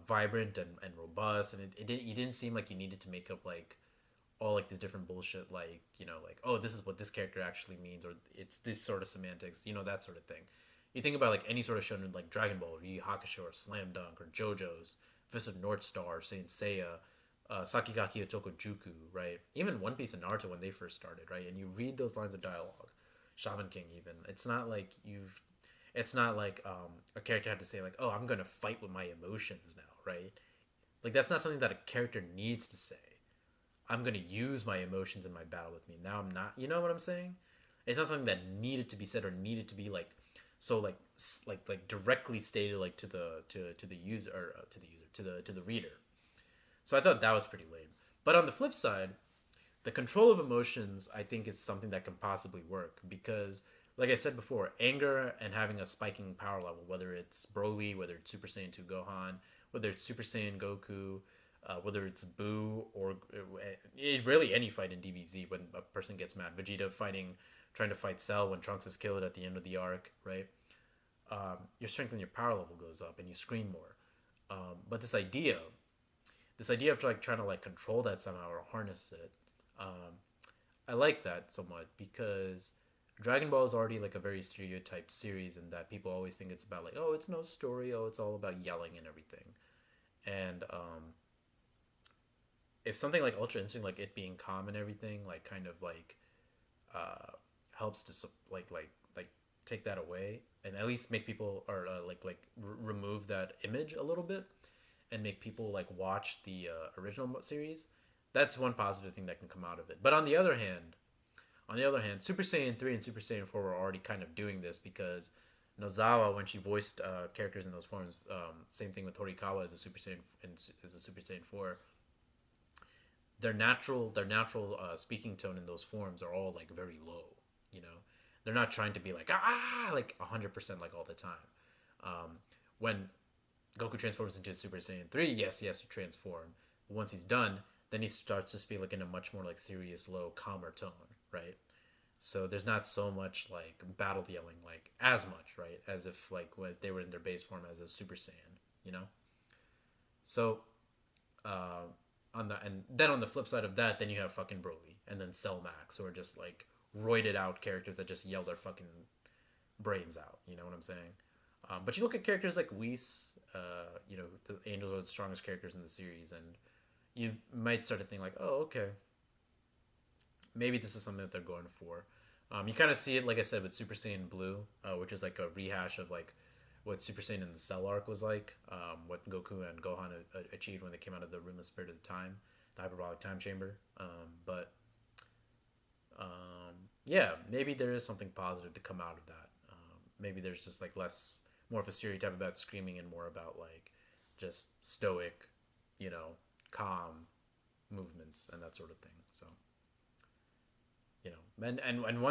vibrant and robust, and you didn't seem like you needed to make up like all like these different bullshit, like like, oh, this is what this character actually means, or it's this sort of semantics, that sort of thing. You think about like any sort of shonen like Dragon Ball, Yu Yu Hakusho, or Slam Dunk, or JoJo's, Fist of North Star, Saint Seiya, Sakigaki Otoko Juku, right? Even One Piece and Naruto when they first started, right? And you read those lines of dialogue, Shaman King, even it's not like a character had to say like, oh, I'm gonna fight with my emotions now, right? Like that's not something that a character needs to say. I'm gonna use my emotions in my battle with me. Now I'm not. You know what I'm saying? It's not something that needed to be said or needed to be like so like directly stated like to the user or to the user to the reader. So I thought that was pretty lame. But on the flip side, the control of emotions I think is something that can possibly work because like I said before, anger and having a spiking power level, whether it's Broly, whether it's Super Saiyan 2 Gohan, whether it's Super Saiyan Goku, whether it's Boo or really any fight in DBZ when a person gets mad. Vegeta trying to fight Cell when Trunks is killed at the end of the arc, right? Your strength and your power level goes up and you scream more. But this idea of like trying to like control that somehow or harness it, um, I like that somewhat because Dragon Ball is already like a very stereotyped series in that people always think it's about like, oh, it's no story, oh, it's all about yelling and everything. And if something like Ultra Instinct, like it being calm and everything, like kind of like uh, helps to like take that away and at least make people or remove that image a little bit and make people like watch the original series. That's one positive thing that can come out of it. But on the other hand, Super Saiyan 3 and Super Saiyan 4 were already kind of doing this because Nozawa, when she voiced characters in those forms, same thing with Horikawa as a Super Saiyan as a Super Saiyan 4. Their natural speaking tone in those forms are all like very low. You know, they're not trying to be like like 100% like all the time. When Goku transforms into Super Saiyan 3, yes, he has to transform. But once he's done, then he starts to speak like in a much more like serious, low, calmer tone, right? So there's not so much like battle yelling like as much, right? As if like when they were in their base form as a Super Saiyan, you know? So uh on the and then on the flip side of that, then you have fucking Broly and then Cell Max who are just like roided out characters that just yell their fucking brains out. You know what I'm saying? But you look at characters like Whis, the Angels are the strongest characters in the series, and you might start to think like, oh, okay, maybe this is something that they're going for. You kind of see it, like I said, with Super Saiyan Blue, which is like a rehash of like what Super Saiyan in the Cell arc was like, what Goku and Gohan achieved when they came out of the Room of Spirit of the Time, the hyperbolic time chamber. But yeah, maybe there is something positive to come out of that. Maybe there's just like more of a stereotype about screaming and more about like just stoic, calm movements and that sort of thing. So and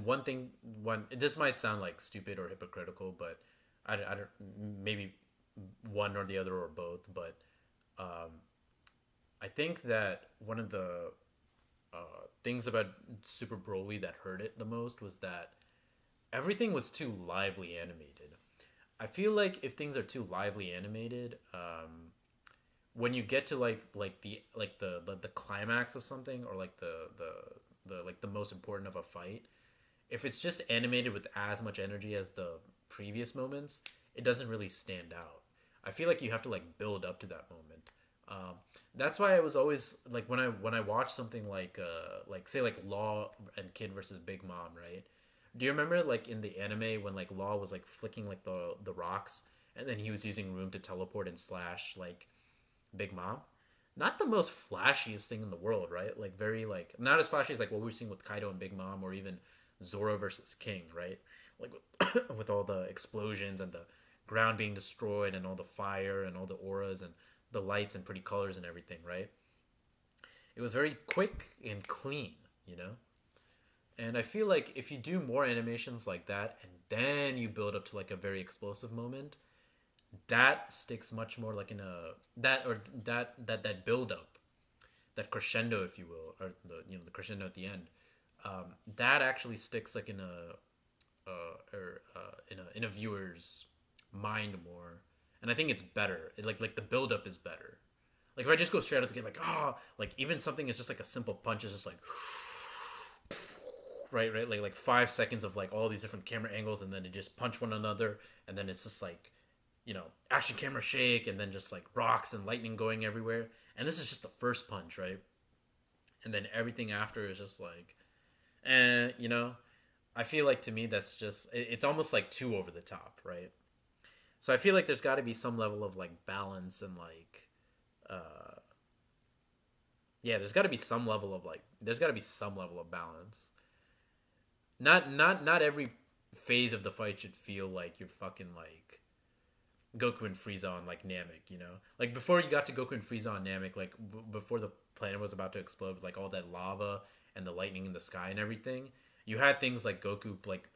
one thing one this might sound like stupid or hypocritical, but I don't maybe one or the other or both, but um, I think that one of the things about Super Broly that hurt it the most was that everything was too lively animated. I feel like if things are too lively animated, when you get to the climax of something, or like the like the most important of a fight, if it's just animated with as much energy as the previous moments, it doesn't really stand out. I feel like you have to like build up to that moment. Um, that's why I was always like when I watch something like say like Law and Kid versus Big Mom, right? Do you remember like in the anime when like Law was like flicking like the rocks, and then he was using room to teleport and slash like Big Mom? Not the most flashiest thing in the world, right? Like very like not as flashy as like what we were seeing with Kaido and Big Mom, or even Zoro versus King, right? Like with all the explosions and the ground being destroyed and all the fire and all the auras and the lights and pretty colors and everything, right? It was very quick and clean, you know? And I feel like if you do more animations like that and then you build up to like a very explosive moment, that sticks much more like in a that or that build up, that crescendo, if you will, or the crescendo at the end. That actually sticks like in a viewer's mind more, and I think it's better. Like the build up is better. Like if I just go straight out the gate, like like even something is just like a simple punch is just like right, like 5 seconds of like all these different camera angles, and then they just punch one another, and then it's just like action camera shake, and then just like rocks and lightning going everywhere. And this is just the first punch, right? And then everything after is just like, I feel like to me that's just it's almost like too over the top, right? So I feel like there's got to be some level of like balance and like, yeah, there's got to be some level of balance. Not every phase of the fight should feel like you're fucking like Goku and Frieza on like Namek, you know? Like before you got to Goku and Frieza on Namek, like before the planet was about to explode with like all that lava and the lightning in the sky and everything, you had things like Goku like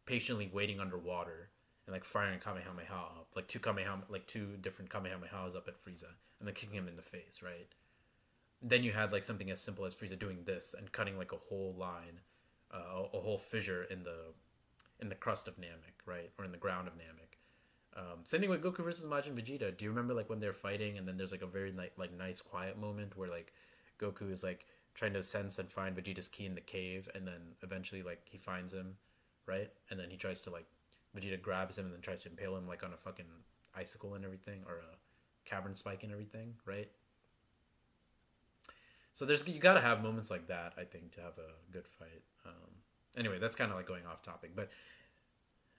patiently waiting underwater and like firing Kamehameha up, like two different Kamehamehas up at Frieza, and then kicking him in the face, right? Then you had like something as simple as Frieza doing this and cutting like a whole line, a whole fissure in the crust of Namek, right, or in the ground of Namek. Same thing with Goku versus Majin Vegeta. Do you remember like when they're fighting, and then there's like a very nice quiet moment where like Goku is like trying to sense and find Vegeta's ki in the cave, and then eventually like he finds him, right? And then he tries to like Vegeta grabs him and then tries to impale him like on a fucking icicle and everything, or a cavern spike and everything, right? So you gotta have moments like that, I think, to have a good fight. Anyway, that's kind of like going off topic, but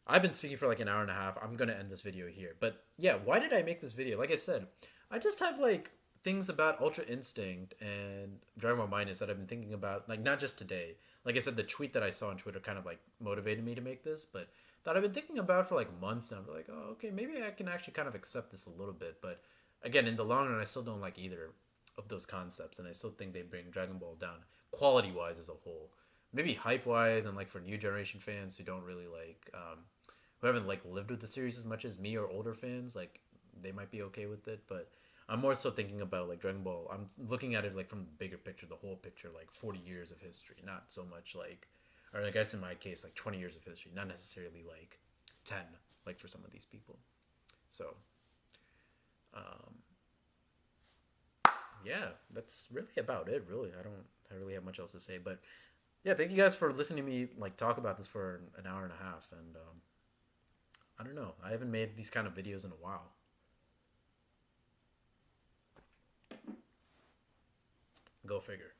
I've been speaking for like an hour and a half. I'm gonna end this video here. But yeah, why did I make this video? Like I said, I just have like things about Ultra Instinct and Dragon Ball Minus that I've been thinking about, like not just today. Like I said, the tweet that I saw on Twitter kind of like motivated me to make this, but that I've been thinking about for like months now. I'm like, oh, okay, maybe I can actually kind of accept this a little bit. But again, in the long run, I still don't like either of those concepts, and I still think they bring Dragon Ball down quality wise as a whole. Maybe hype wise, and like for new generation fans who don't really like who haven't like lived with the series as much as me, or older fans, like they might be okay with it. But I'm more so thinking about like Dragon Ball. I'm looking at it like from the bigger picture, the whole picture, like 40 years of history, not so much like, or I guess in my case, like 20 years of history, not necessarily like 10, like for some of these people. So, um, yeah, that's really about it. Really, I really have much else to say, but yeah, thank you guys for listening to me like talk about this for an hour and a half, and I don't know. I haven't made these kind of videos in a while. Go figure.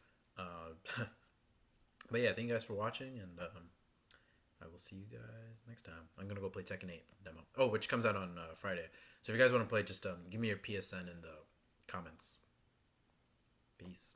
But yeah, thank you guys for watching, and I will see you guys next time. I'm gonna go play Tekken 8 demo. Oh, which comes out on Friday. So if you guys want to play, just give me your PSN in the comments. Peace.